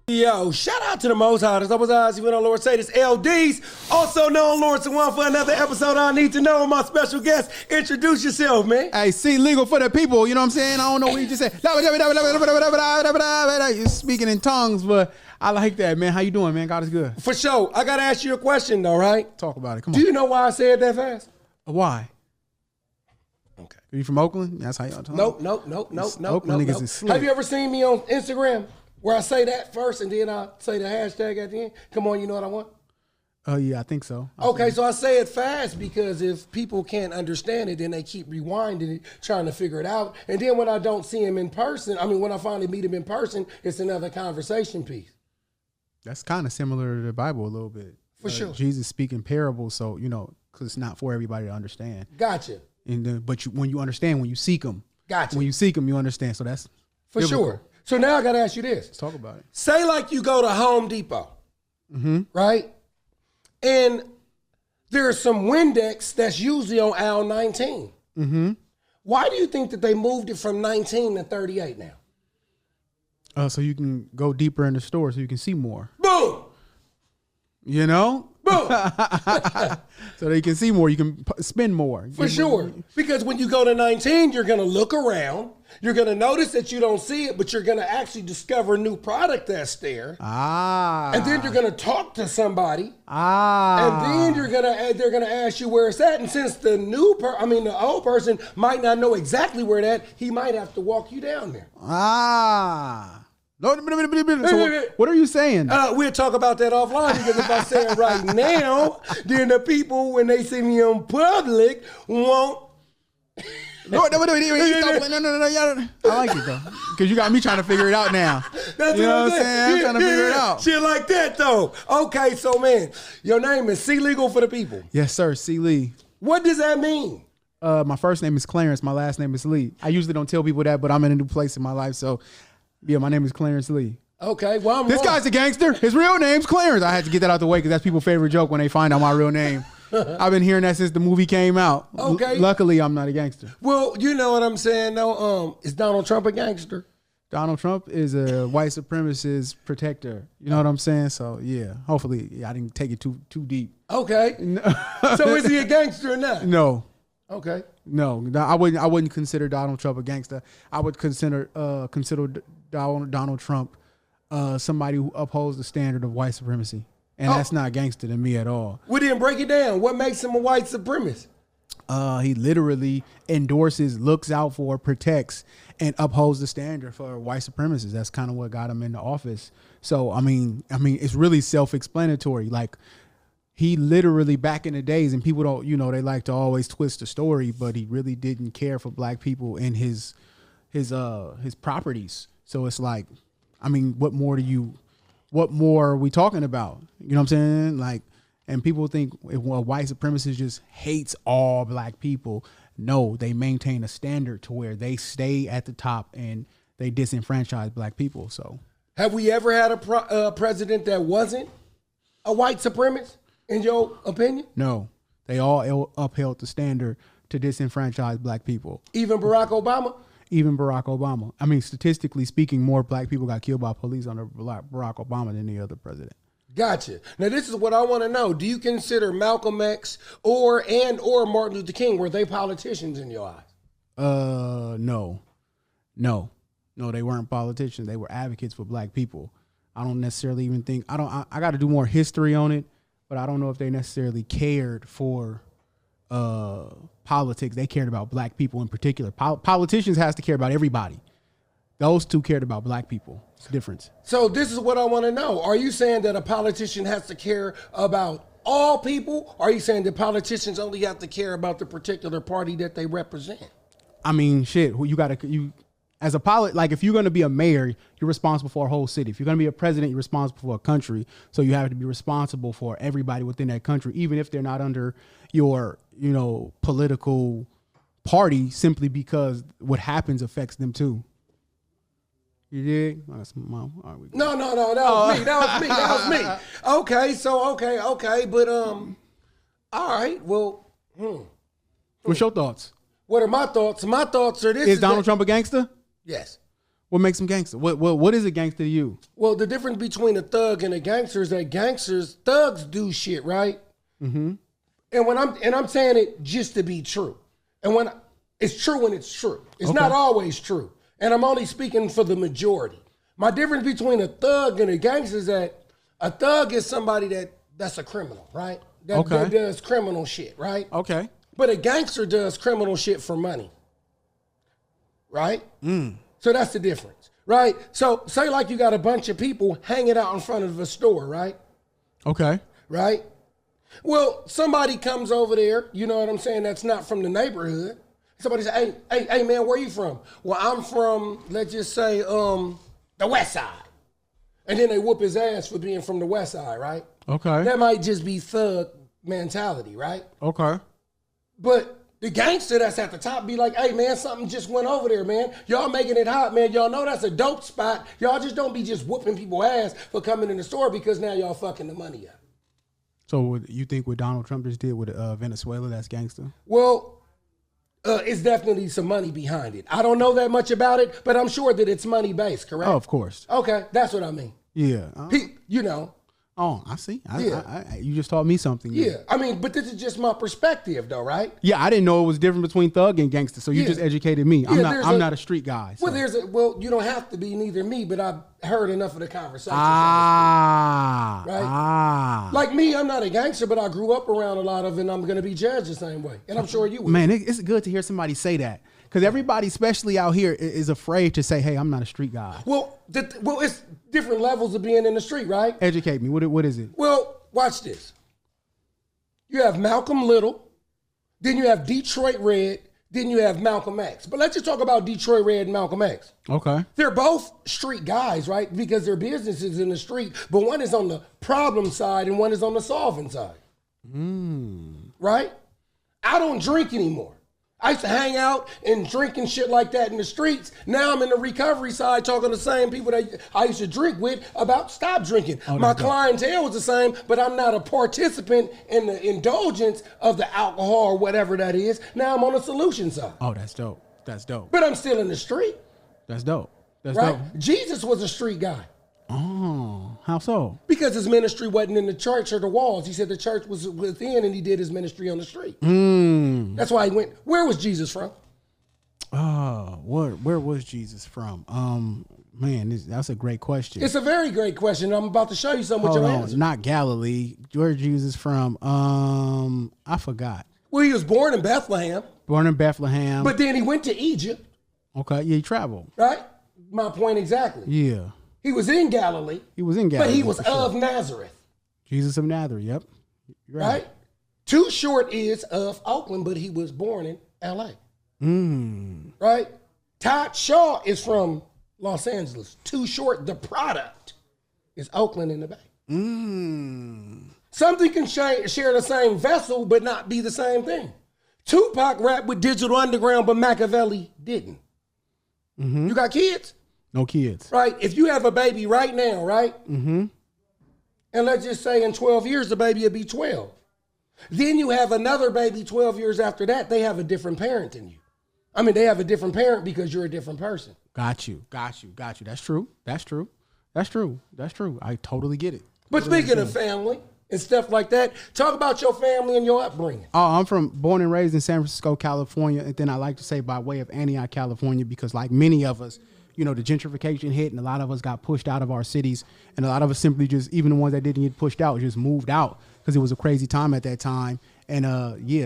Yo, shout out to the Most High. This was eyes, even on Lord say this. LDs, also known Lawrence One for another episode. I need to know my special guest. Introduce yourself, man. Hey, see, legal for the people. You know what I'm saying? I don't know what you just said. You're speaking in tongues, but I like that, man. How you doing, man? God is good. For sure. I gotta ask you a question, though, right? Talk about it. Come on. Do you know why I said that fast? Why? Okay. Are you from Oakland? That's how y'all talk. Nope. Oakland niggas is slick. Have you ever seen me on Instagram where I say that first and then I say the hashtag at the end? Come on, you know what I want? Oh, yeah, I think so. Okay, so I say it fast because if people can't understand it, then they keep rewinding it, trying to figure it out. And then when I don't see him in person, when I finally meet him in person, it's another conversation piece. That's kind of similar to the Bible a little bit. For sure. Jesus speaking parables, so, because it's not for everybody to understand. Gotcha. But when you understand, when you seek them. Gotcha. When you seek them, you understand. So that's for biblical. Sure. So now I got to ask you this. Let's talk about it. Say like you go to Home Depot, right? And there's some Windex that's usually on aisle 19. Mm-hmm. Why do you think that they moved it from 19 to 38 now? So you can go deeper in the store so you can see more. Boom! Boom! So they can see more. You can spend more. For sure. Because when you go to 19, you're going to look around. You're going to notice that you don't see it, but you're going to actually discover a new product that's there. And then you're going to talk to somebody. And then they're going to ask you where it's at. And since the the old person might not know exactly where that, he might have to walk you down there. So what are you saying? We'll talk about that offline because if I say it right now, then the people, when they see me in public, won't. No. I like it though, because you got me trying to figure it out now. That's you know what what I'm saying? I'm trying to figure it out. Shit like that though. Okay, so man, your name is C Legal for the people. Yes, sir. C Lee. What does that mean? My first name is Clarence. My last name is Lee. I usually don't tell people that, but I'm in a new place in my life, so yeah, my name is Clarence Lee. Okay, well, this guy's a gangster. His real name's Clarence. I had to get that out the way because that's people's favorite joke when they find out my real name. I've been hearing that since the movie came out. Okay. Luckily, I'm not a gangster. Well, you know what I'm saying, though. Is Donald Trump a gangster? Donald Trump is a white supremacist protector. You know what I'm saying? So yeah, hopefully I didn't take it too deep. Okay. So is he a gangster or not? No. Okay. No, I wouldn't consider Donald Trump a gangster. I would consider Donald Trump somebody who upholds the standard of white supremacy. And that's not gangster to me at all. We didn't break it down. What makes him a white supremacist? He literally endorses, looks out for, protects, and upholds the standard for white supremacists. That's kind of what got him into office. So, I mean, it's really self-explanatory. Like, he literally, back in the days, and people don't, they like to always twist the story, but he really didn't care for black people and his properties. So it's like, what more are we talking about? You know what I'm saying? Like, and people think if a white supremacist just hates all black people. No, they maintain a standard to where they stay at the top and they disenfranchise black people. So, have we ever had a president that wasn't a white supremacist, in your opinion? No, they all upheld the standard to disenfranchise black people. Even Barack Obama? Even Barack Obama. Statistically speaking, more black people got killed by police under Barack Obama than any other president. Gotcha. Now, this is what I want to know. Do you consider Malcolm X or Martin Luther King, were they politicians in your eyes? No, they weren't politicians. They were advocates for black people. I don't necessarily even think, I got to do more history on it, but I don't know if they necessarily cared for politics. They cared about black people in particular. Politicians has to care about everybody. Those two cared about black people. It's the difference. So this is what I want to know. Are you saying that a politician has to care about all people? Or are you saying that politicians only have to care about the particular party that they represent? As a like if you're going to be a mayor, you're responsible for a whole city. If you're going to be a president, you're responsible for a country. So you have to be responsible for everybody within that country, even if they're not under your, political party, simply because what happens affects them too. You dig? Oh, that's mom. All right, no, that was me. Okay, but all right, well, What's your thoughts? What are my thoughts? My thoughts are this: Is Donald Trump a gangster? Yes. What makes them gangster? What is a gangster to you? Well, the difference between a thug and a gangster is that thugs do shit, right? Mm-hmm. And I'm saying it just to be true. And when it's true when it's true. It's not always true. And I'm only speaking for the majority. My difference between a thug and a gangster is that a thug is somebody that's a criminal, right? That does criminal shit, right? Okay. But a gangster does criminal shit for money, right? So that's the difference, right? So say like you got a bunch of people hanging out in front of a store, right? Okay. Right? Well, somebody comes over there, you know what I'm saying, that's not from the neighborhood. Somebody say, hey, man, where you from? Well, I'm from, let's just say, the West Side. And then they whoop his ass for being from the West Side, right? Okay. That might just be thug mentality, right? Okay. But the gangster that's at the top be like, hey, man, something just went over there, man. Y'all making it hot, man. Y'all know that's a dope spot. Y'all just don't be just whooping people ass for coming in the store because now y'all fucking the money up. So you think what Donald Trump just did with Venezuela, that's gangster? Well, it's definitely some money behind it. I don't know that much about it, but I'm sure that it's money-based, correct? Oh, of course. Okay, that's what I mean. Yeah. You know. Oh, I see. You just taught me something. Yeah, I mean, but this is just my perspective, though, right? Yeah, I didn't know it was different between thug and gangster, so you just educated me. I'm not a street guy. So. Well, you don't have to be, neither me, but I've heard enough of the conversation. Right? Like me, I'm not a gangster, but I grew up around a lot of it, and I'm going to be judged the same way, and I'm sure you will. Man, it's good to hear somebody say that. Because everybody, especially out here, is afraid to say, hey, I'm not a street guy. Well, it's different levels of being in the street, right? Educate me. What is it? Well, watch this. You have Malcolm Little, then you have Detroit Red, then you have Malcolm X. But let's just talk about Detroit Red and Malcolm X. Okay. They're both street guys, right? Because their business is in the street, but one is on the problem side and one is on the solving side. Right? I don't drink anymore. I used to hang out and drink and shit like that in the streets. Now I'm in the recovery side talking to the same people that I used to drink with about stop drinking. My clientele was the same, but I'm not a participant in the indulgence of the alcohol or whatever that is. Now I'm on the solution side. Oh, that's dope. That's dope. But I'm still in the street. That's dope. That's right? dope. Jesus was a street guy. Oh, how so? Because his ministry wasn't in the church or the walls. He said the church was within and he did his ministry on the street. That's why he went. Where was Jesus from? Where was Jesus from? Man, that's a great question. It's a very great question. I'm about to show you something with your answer. Not Galilee. Where Jesus from? I forgot. Well, he was born in Bethlehem. Born in Bethlehem. But then he went to Egypt. Okay, yeah, he traveled. Right? My point exactly. Yeah. He was in Galilee. But he was of Nazareth. Jesus of Nazareth, yep. Right? Too Short is of Oakland, but he was born in L.A. Right? Todd Shaw is from Los Angeles. Too Short, the product, is Oakland in the Bay. Something can share the same vessel, but not be the same thing. Tupac rapped with Digital Underground, but Machiavelli didn't. You got kids? No kids. Right? If you have a baby right now, right? And let's just say in 12 years, the baby will be 12. Then you have another baby 12 years after that. They have a different parent than you. I mean, they have a different parent because you're a different person. Got you. That's true. I totally get it. But speaking of family and stuff like that, talk about your family and your upbringing. Oh, I'm born and raised in San Francisco, California. And then I like to say by way of Antioch, California, because like many of us, the gentrification hit and a lot of us got pushed out of our cities. And a lot of us simply just, even the ones that didn't get pushed out, just moved out because it was a crazy time at that time. And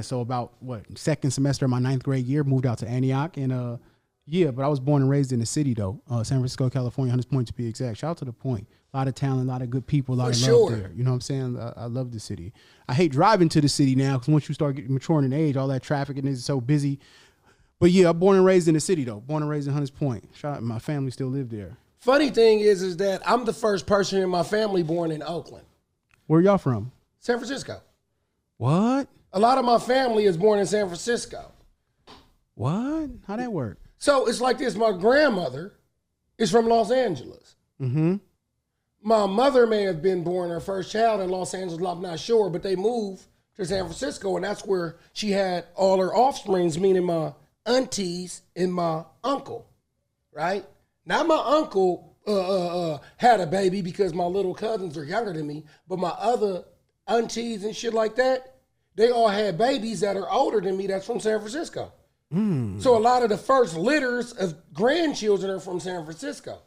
so about second semester of my 9th grade year, moved out to Antioch. And but I was born and raised in the city though, San Francisco, California, Hunters Point to be exact. Shout out to the Point. A lot of talent, a lot of good people, a lot of love there. You know what I'm saying? I love the city. I hate driving to the city now because once you start getting maturing in age, all that traffic and it's so busy. But yeah, I'm born and raised in the city though. Born and raised in Hunters Point. Shout out, my family still live there. Funny thing is that I'm the first person in my family born in Oakland. Where y'all from? San Francisco. What? A lot of my family is born in San Francisco. What? How that work? So it's like this. My grandmother is from Los Angeles. My mother may have been born her first child in Los Angeles. I'm not sure, but they moved to San Francisco, and that's where she had all her offsprings, meaning my aunties and my uncle, right? Now my uncle had a baby because my little cousins are younger than me, but my other aunties and shit like that, they all had babies that are older than me that's from San Francisco. So a lot of the first litters of grandchildren are from San Francisco.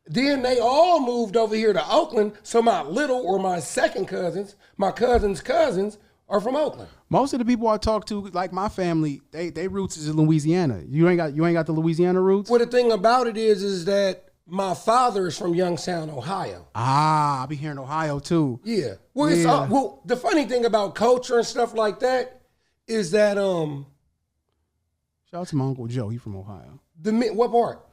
Then they all moved over here to Oakland, so my little or my second cousins, my cousins are from Oakland. Most of the people I talk to, like my family, they roots is in Louisiana. You ain't got the Louisiana roots? Well, the thing about it is that my father is from Youngstown, Ohio. I be here in Ohio too. Yeah. Well, Yeah. well, the funny thing about culture and stuff like that is that Shout out to my Uncle Joe. He from Ohio. what part?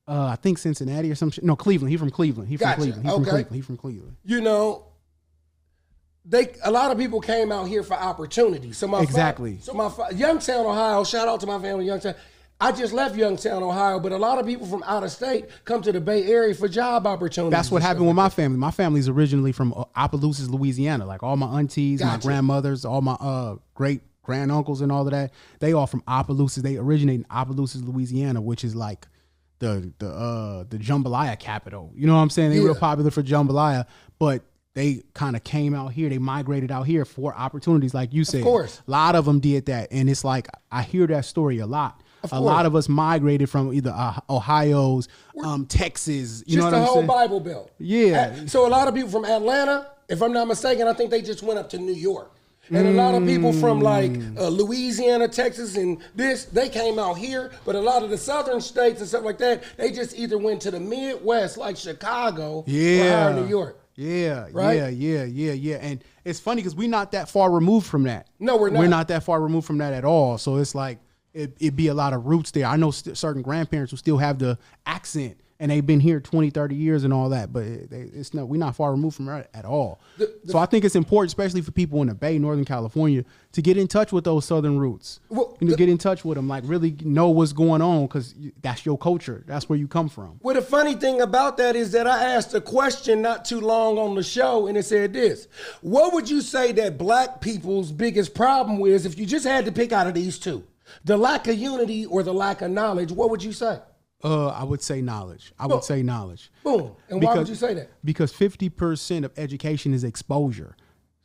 I think Cincinnati or some shit. No, Cleveland. He from Cleveland. He from Gotcha. Cleveland. He from Okay. Cleveland. He from Cleveland. You know, a lot of people came out here for opportunity. So my Exactly. Youngstown, Ohio. Shout out to my family, Youngstown. I just left Youngstown, Ohio, but a lot of people from out of state come to the Bay Area for job opportunities. That's what happened with my family. My family's originally from Opelousas, Louisiana. Like all my aunties, my Gotcha. grandmothers, all my great granduncles and all of that. They all from Opelousas. They originate in Opelousas, Louisiana, which is like the jambalaya capital. You know what I'm saying? They Yeah. real popular for jambalaya, but they kind of came out here. They migrated out here for opportunities, like you said. Of course. A lot of them did that, and it's like I hear that story a lot. A lot of us migrated from either Ohio's, Texas. You know Just what the I'm whole saying? Bible Belt. Yeah. So a lot of people from Atlanta, if I'm not mistaken, I think they just went up to New York. And a lot of people from like Louisiana, Texas, and they came out here. But a lot of the southern states and stuff like that, they just either went to the Midwest, like Chicago, or higher New York. Yeah, Right? yeah. And it's funny because we're not that far removed from that. No, we're not. We're not that far removed from that at all. So it's like it'd be a lot of roots there. I know certain grandparents who still have the accent, and they've been here 20, 30 years and all that, but we're not far removed from that at all. So I think it's important, especially for people in the Bay, Northern California, to get in touch with those southern roots. Well, Get in touch with them, like really know what's going on, because that's your culture. That's where you come from. Well, the funny thing about that is that I asked a question not too long on the show, and it said this. What would you say that black people's biggest problem is if you just had to pick out of these two? The lack of unity or the lack of knowledge, what would you say? I would say knowledge. Would say knowledge. Boom. And why would you say that? Because 50% of education is exposure.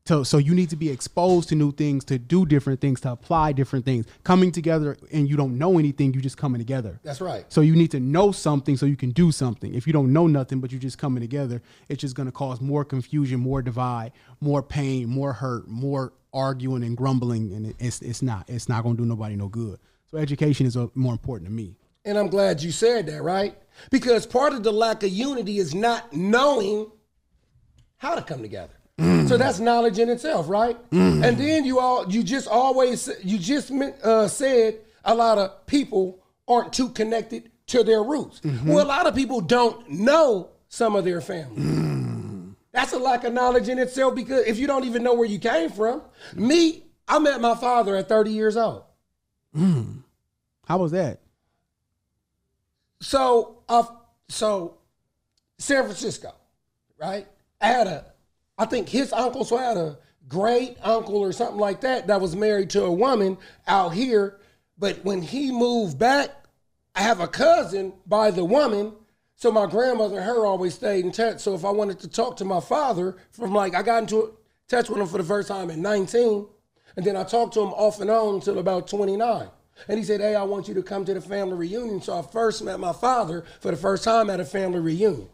So you need to be exposed to new things, to do different things, to apply different things. Coming together and you don't know anything, you just coming together. That's right. So you need to know something so you can do something. If you don't know nothing, but you're just coming together, it's just going to cause more confusion, more divide, more pain, more hurt, more arguing and grumbling. And it's not going to do nobody no good. So education is more important to me. And I'm glad you said that, right? Because part of the lack of unity is not knowing how to come together. So that's knowledge in itself, right? And then you just said a lot of people aren't too connected to their roots. Well, a lot of people don't know some of their family. That's a lack of knowledge in itself, because if you don't even know where you came from. I met my father at 30 years old. How was that? So San Francisco, right? I think his uncle, so I had a great uncle or something like that was married to a woman out here. But when he moved back, I have a cousin by the woman. So my grandmother and her always stayed in touch. So if I wanted to talk to my father I got into touch with him for the first time at 19. And then I talked to him off and on until about 29. And he said, hey, I want you to come to the family reunion. So I first met my father for the first time at a family reunion.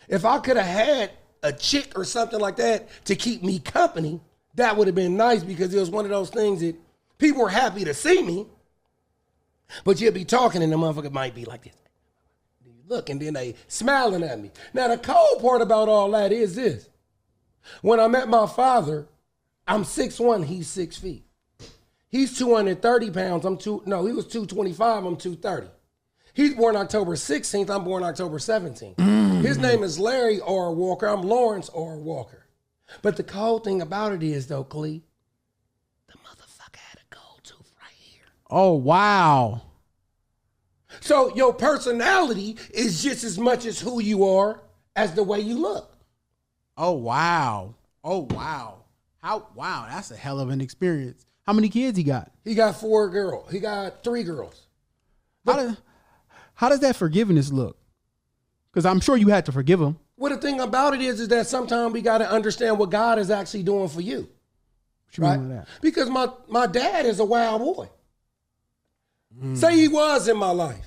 If I could have had a chick or something like that to keep me company, that would have been nice, because it was one of those things that people were happy to see me, but you'd be talking and the motherfucker might be like this. You look, and then they smiling at me. Now, the cold part about all that is this. When I met my father, I'm 6'1", he's 6 feet. He's 230 pounds. He was 225, I'm 230. He's born October 16th, I'm born October 17th. His name is Larry R. Walker, I'm Lawrence R. Walker. But the cold thing about it is, though, Clee, the motherfucker had a gold tooth right here. Oh, wow. So your personality is just as much as who you are as the way you look. Oh, wow. Wow, that's a hell of an experience. How many kids he got? He got 4 girls. He got 3 girls. How does that forgiveness look? Because I'm sure you had to forgive him. Well, the thing about it is that sometimes we got to understand what God is actually doing for you. What you mean by that? Because my dad is a wild boy. Say he was in my life.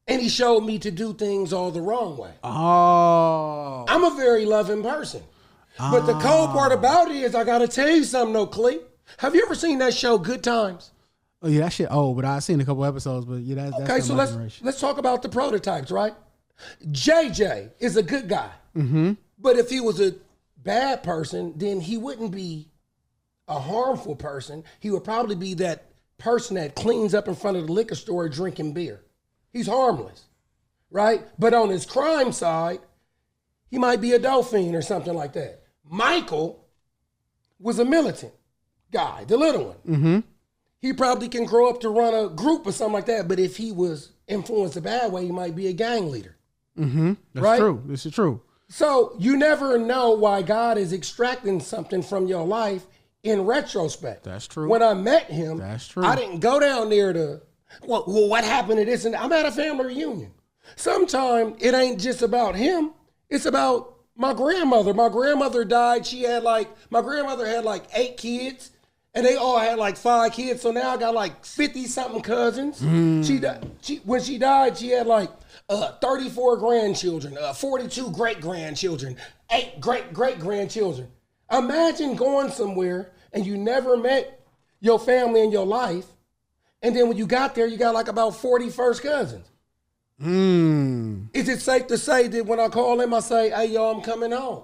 And he showed me to do things all the wrong way. Oh. I'm a very loving person. But the cold part about it is I got to tell you something, though, Clee. Have you ever seen that show, Good Times? Oh, yeah, that shit old, but I've seen a couple episodes. But yeah, that's okay, so let's talk about the prototypes, right? JJ is a good guy. Mm-hmm. But if he was a bad person, then he wouldn't be a harmful person. He would probably be that person that cleans up in front of the liquor store drinking beer. He's harmless, right? But on his crime side, he might be a dolphin or something like that. Michael was a militant guy, the little one. Mm-hmm. He probably can grow up to run a group or something like that, but if he was influenced a bad way, he might be a gang leader. Mm-hmm. That's right? true. This is true. So you never know why God is extracting something from your life in retrospect. That's true. When I met him, that's true. I didn't go down there to, well, what happened to this? And I'm at a family reunion. Sometimes it ain't just about him. It's about my grandmother. My grandmother died. My grandmother had like 8 kids. And they all had like 5 kids. So now I got like 50-something cousins. When she died, she had like 34 grandchildren, 42 great-grandchildren, 8 great-great-grandchildren. Imagine going somewhere and you never met your family in your life. And then when you got there, you got like about 40 first cousins. Is it safe to say that when I call him, I say, hey, yo, I'm coming home?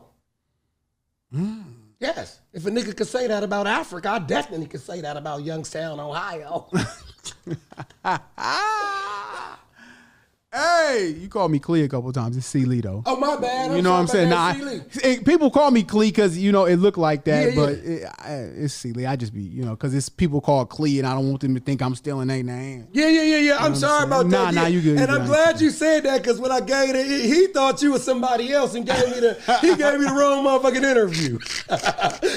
Yes. If a nigga could say that about Africa, I definitely could say that about Youngstown, Ohio. Hey, you called me Clee a couple of times. It's C-Lee, though. Oh, my bad. You know what I'm saying? Nah, people call me Clee because, you know, it looked like that, but it's C-Lee. I just be, you know, because it's people called Clee and I don't want them to think I'm stealing their name. Yeah. I'm sorry about that. Nah, you good. And I'm glad you said that because when I gave it, he thought you was somebody else and gave me the wrong motherfucking interview.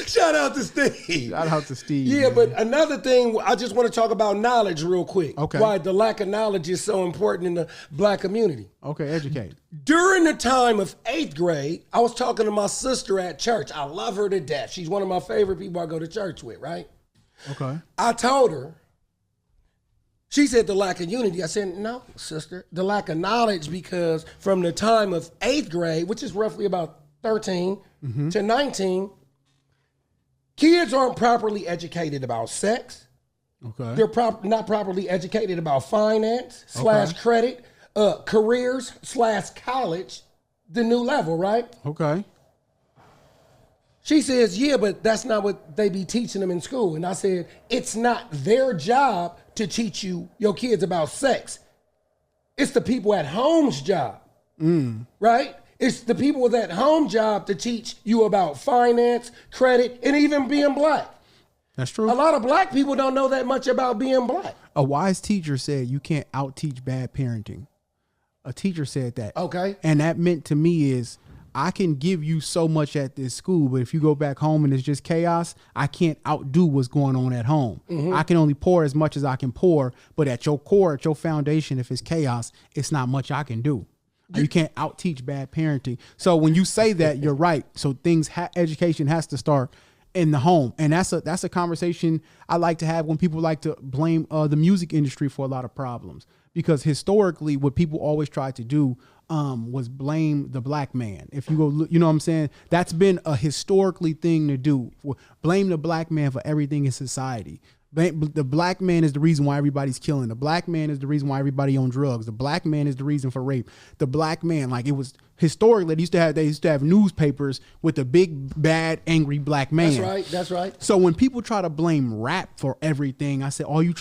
Shout out to Steve. Shout out to Steve. Yeah, man. But another thing, I just want to talk about knowledge real quick. Okay. Why the lack of knowledge is so important in the Black community. Okay, educate. During the time of 8th grade, I was talking to my sister at church. I love her to death. She's one of my favorite people I go to church with, right? Okay. I told her, she said the lack of unity. I said, no, sister, the lack of knowledge, because from the time of 8th grade, which is roughly about 13 to 19, kids aren't properly educated about sex. Okay. They're not properly educated about finance / credit, careers / college, the new level, right? Okay. She says, yeah, but that's not what they be teaching them in school. And I said, it's not their job to teach your kids about sex. It's the people at home's job, right? It's the people at home job to teach you about finance, credit, and even being black. That's true. A lot of black people don't know that much about being black. A wise teacher said you can't out-teach bad parenting. A teacher said that. Okay. And that meant to me is I can give you so much at this school, but if you go back home and it's just chaos, I can't outdo what's going on at home. I can only pour as much as I can pour, but at your core, at your foundation, if it's chaos, it's not much I can do. You can't out-teach bad parenting. So when you say that, you're right. So education has to start in the home. And that's a conversation I like to have when people like to blame the music industry for a lot of problems. Because historically, what people always tried to do was blame the black man. If you go, you know what I'm saying? That's been a historically thing to do. Blame the black man for everything in society. The black man is the reason why everybody's killing. The black man is the reason why everybody on drugs. The black man is the reason for rape. The black man, like it was historically, they used to have newspapers with a big, bad, angry black man. That's right. So when people try to blame rap for everything, I say all you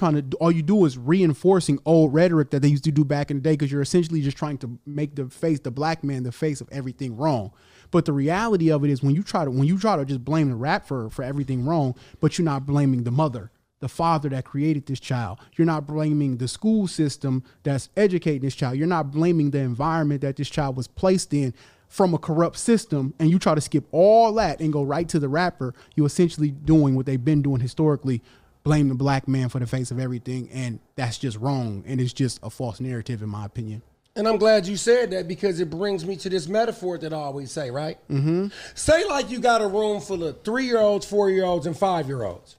do is reinforcing old rhetoric that they used to do back in the day, because you're essentially just trying to make the black man the face of everything wrong. But the reality of it is when you try to just blame the rap for everything wrong, but you're not blaming the mother, the father that created this child. You're not blaming the school system that's educating this child. You're not blaming the environment that this child was placed in from a corrupt system, and you try to skip all that and go right to the rapper. You're essentially doing what they've been doing historically, blame the black man for the face of everything, and that's just wrong, and it's just a false narrative in my opinion. And I'm glad you said that because it brings me to this metaphor that I always say, right? Mm-hmm. Say like you got a room full of 3-year-olds, 4-year-olds, and 5-year-olds.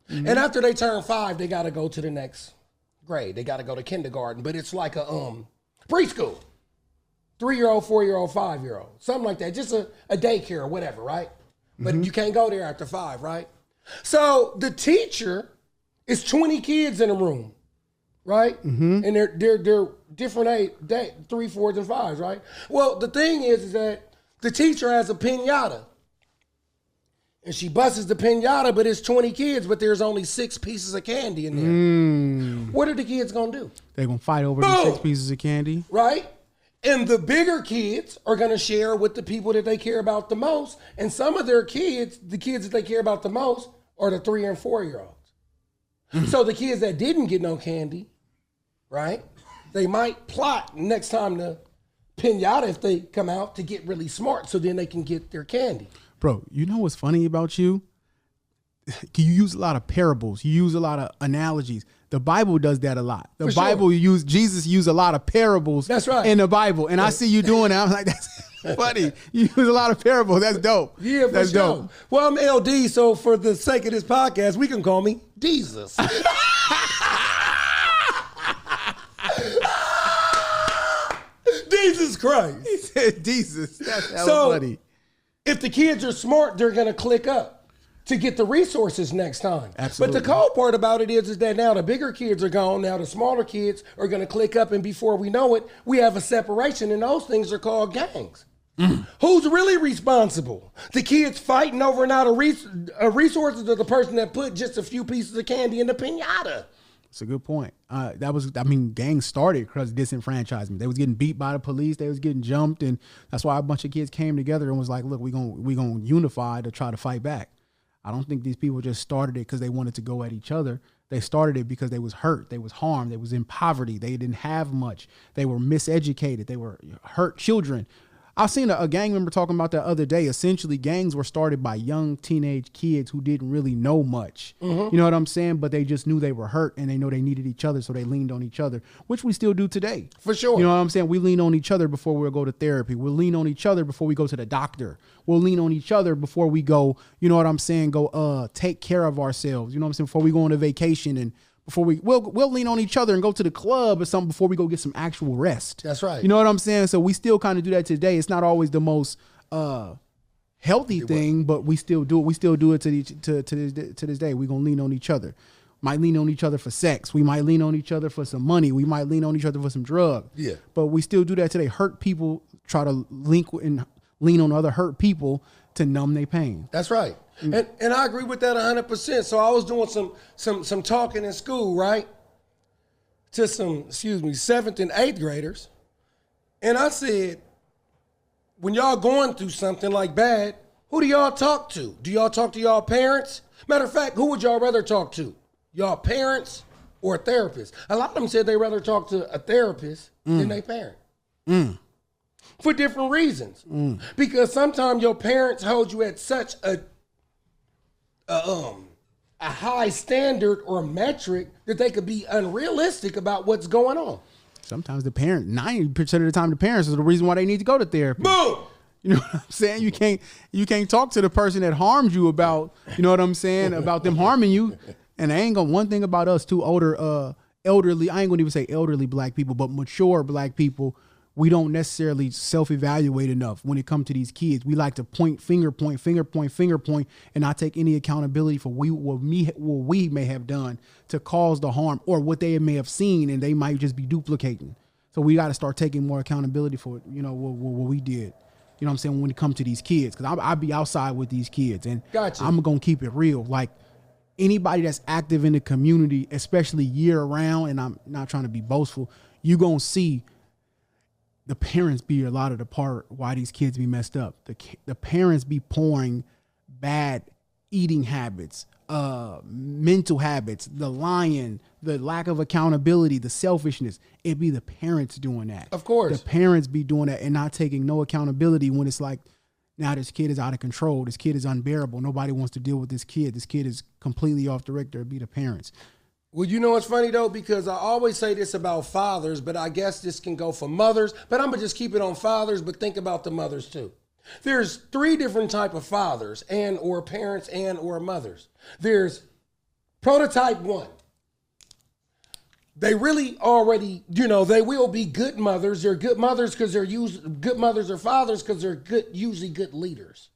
Mm-hmm. And after they turn 5, they got to go to the next grade. They got to go to kindergarten, but it's like a preschool. 3-year-old, 4-year-old, 5-year-old, something like that. Just a daycare or whatever, right? But you can't go there after 5, right? So the teacher is 20 kids in a room, right? Mm-hmm. And they're different age, 3, 4s, and 5s, right? Well, the thing is that the teacher has a piñata. And she busts the piñata, but it's 20 kids, but there's only 6 pieces of candy in there. What are the kids going to do? They're going to fight over the 6 pieces of candy. Right? And the bigger kids are going to share with the people that they care about the most. And some of their kids, the kids that they care about the most, are the 3 and 4-year-olds. So the kids that didn't get no candy, right, they might plot next time the piñata, if they come out, to get really smart so then they can get their candy. Bro, you know what's funny about you? You use a lot of parables. You use a lot of analogies. The Bible does that a lot. The Bible, Jesus used a lot of parables. That's right. In the Bible. And I see you doing that. I'm like, that's funny. You use a lot of parables. That's dope. Yeah, for that's sure. Dope. Well, I'm LD, so for the sake of this podcast, we can call me Jesus. Jesus Christ. He said Jesus. That's so funny. If the kids are smart, they're going to click up to get the resources next time. Absolutely. But the cold part about it is that now the bigger kids are gone. Now the smaller kids are going to click up, and before we know it, we have a separation, and those things are called gangs. Who's really responsible? The kids fighting over and out of resources, or the person that put just a few pieces of candy in the piñata? That's a good point. Gangs started because of disenfranchisement. They was getting beat by the police. They was getting jumped. And that's why a bunch of kids came together and was like, look, we gonna unify to try to fight back. I don't think these people just started it because they wanted to go at each other. They started it because they was hurt. They was harmed. They was in poverty. They didn't have much. They were miseducated. They were hurt children. I've seen a gang member talking about that other day. Essentially, gangs were started by young teenage kids who didn't really know much. Mm-hmm. You know what I'm saying? But they just knew they were hurt and they know they needed each other, so they leaned on each other, which we still do today. For sure. You know what I'm saying? We lean on each other before we'll go to therapy. We'll lean on each other before we go to the doctor. We'll lean on each other before we go, you know what I'm saying, go take care of ourselves. You know what I'm saying? Before we go on a vacation, and before we'll lean on each other and go to the club or something before we go get some actual rest. That's right. You know what I'm saying? So we still kind of do that today. It's not always the most healthy thing, but we still do it. We still do it to this day. We're going to lean on each other. Might lean on each other for sex. We might lean on each other for some money. We might lean on each other for some drugs. Yeah. But we still do that today. Hurt people try to lean on other hurt people to numb their pain. That's right. And I agree with that 100%. So I was doing some talking in school, right? To some, 7th and 8th graders. And I said, when y'all going through something like bad, who do y'all talk to? Do y'all talk to y'all parents? Matter of fact, who would y'all rather talk to? Y'all parents or a therapist? A lot of them said they'd rather talk to a therapist than their parent. For different reasons. Because sometimes your parents hold you at such a high standard or metric that they could be unrealistic about what's going on. Sometimes the parent, 90% of the time, the parents is the reason why they need to go to therapy. Boom! You know what I'm saying? You can't talk to the person that harmed you about, you know what I'm saying, about them harming you. And one thing about us too, elderly, I ain't gonna even say elderly black people, but mature black people, we don't necessarily self-evaluate enough when it comes to these kids. We like to finger point, and not take any accountability for what we may have done to cause the harm or what they may have seen, and they might just be duplicating. So we got to start taking more accountability for, you know, what we did. You know what I'm saying, when it comes to these kids, because I'll be outside with these kids, and I'm going to keep it real. Like, anybody that's active in the community, especially year round, and I'm not trying to be boastful, you're going to see the parents be a lot of the part why these kids be messed up. The parents be pouring bad eating habits, mental habits, the lying, the lack of accountability, the selfishness. It be the parents doing that. Of course. The parents be doing that and not taking no accountability when it's like, now this kid is out of control. This kid is unbearable. Nobody wants to deal with this kid. This kid is completely off the Richter. It be the parents. Well, you know what's funny though, because I always say this about fathers, but I guess this can go for mothers. But I'm gonna just keep it on fathers, but think about the mothers too. There's three different type of fathers and or parents and or mothers. There's prototype one. They really already, they will be good mothers. They're good mothers because they're good mothers or fathers because they're usually good leaders.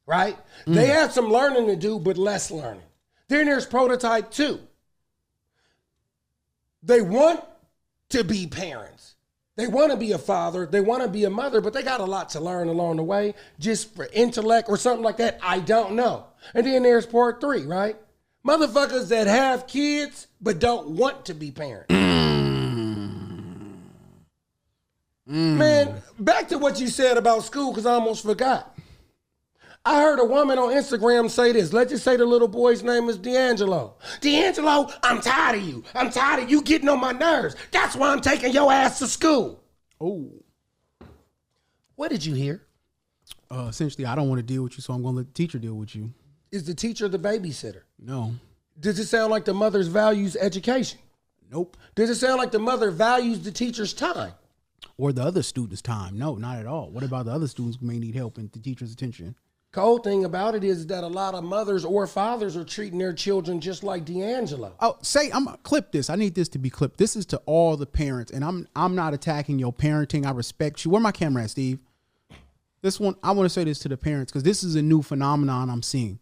Right? They have some learning to do, but less learning. Then there's prototype two. They want to be parents. They want to be a father. They want to be a mother, but they got a lot to learn along the way, just for intellect or something like that. I don't know. And then there's part three, right? Motherfuckers that have kids but don't want to be parents. Man, back to what you said about school, because I almost forgot. I heard a woman on Instagram say this. Let's just say the little boy's name is D'Angelo. D'Angelo, I'm tired of you. I'm tired of you getting on my nerves. That's why I'm taking your ass to school. Oh. What did you hear? Essentially, I don't want to deal with you, so I'm going to let the teacher deal with you. Is the teacher the babysitter? No. Does it sound like the mother's values education? Nope. Does it sound like the mother values the teacher's time? Or the other student's time? No, not at all. What about the other students who may need help and the teacher's attention? Cold thing about it is that a lot of mothers or fathers are treating their children just like D'Angelo. Oh, I'm gonna clip this. I need this to be clipped. This is to all the parents, and I'm not attacking your parenting. I respect you. Where my camera at, Steve? This one, I want to say this to the parents because this is a new phenomenon I'm seeing.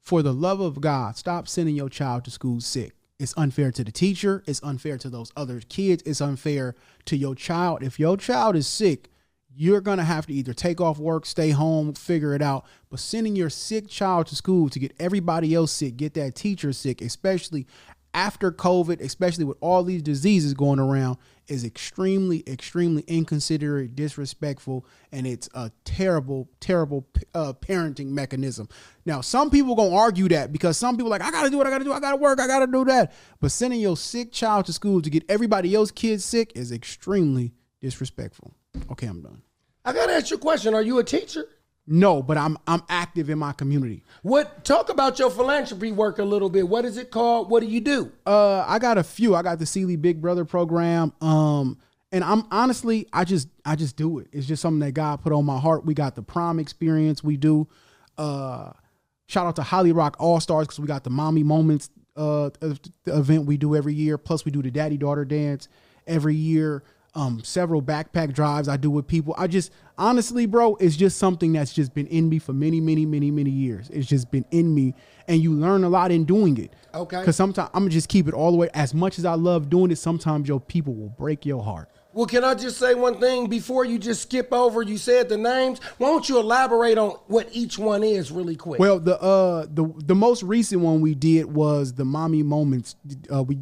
For the love of God, stop sending your child to school sick. It's unfair to the teacher. It's unfair to those other kids. It's unfair to your child. If your child is sick, you're going to have to either take off work, stay home, figure it out. But sending your sick child to school to get everybody else sick, get that teacher sick, especially after COVID, especially with all these diseases going around, is extremely, extremely inconsiderate, disrespectful, and it's a terrible, terrible parenting mechanism. Now, some people going to argue that because some people are like, I got to do what I got to do. I got to work. I got to do that. But sending your sick child to school to get everybody else's kids sick is extremely disrespectful. Okay, I'm done. I gotta ask you a question. Are you a teacher? No, but I'm active in my community. Talk about your philanthropy work a little bit. What is it called? What do you do? I got a few. I got the Sealy Big Brother program. And I'm honestly, I just do it. It's just something that God put on my heart. We got the prom experience. We do. Shout out to Holly Rock All Stars because we got the Mommy Moments event we do every year. Plus we do the Daddy Daughter Dance every year. Several backpack drives I do with people. I just, honestly, bro, it's just something that's just been in me for many, many, many, many years. It's just been in me, and you learn a lot in doing it. Okay. Because sometimes I'm gonna just keep it all the way. As much as I love doing it, sometimes your people will break your heart. Well, can I just say one thing before you just skip over? You said the names. Why don't you elaborate on what each one is really quick? Well, the most recent one we did was the Mommy Moments.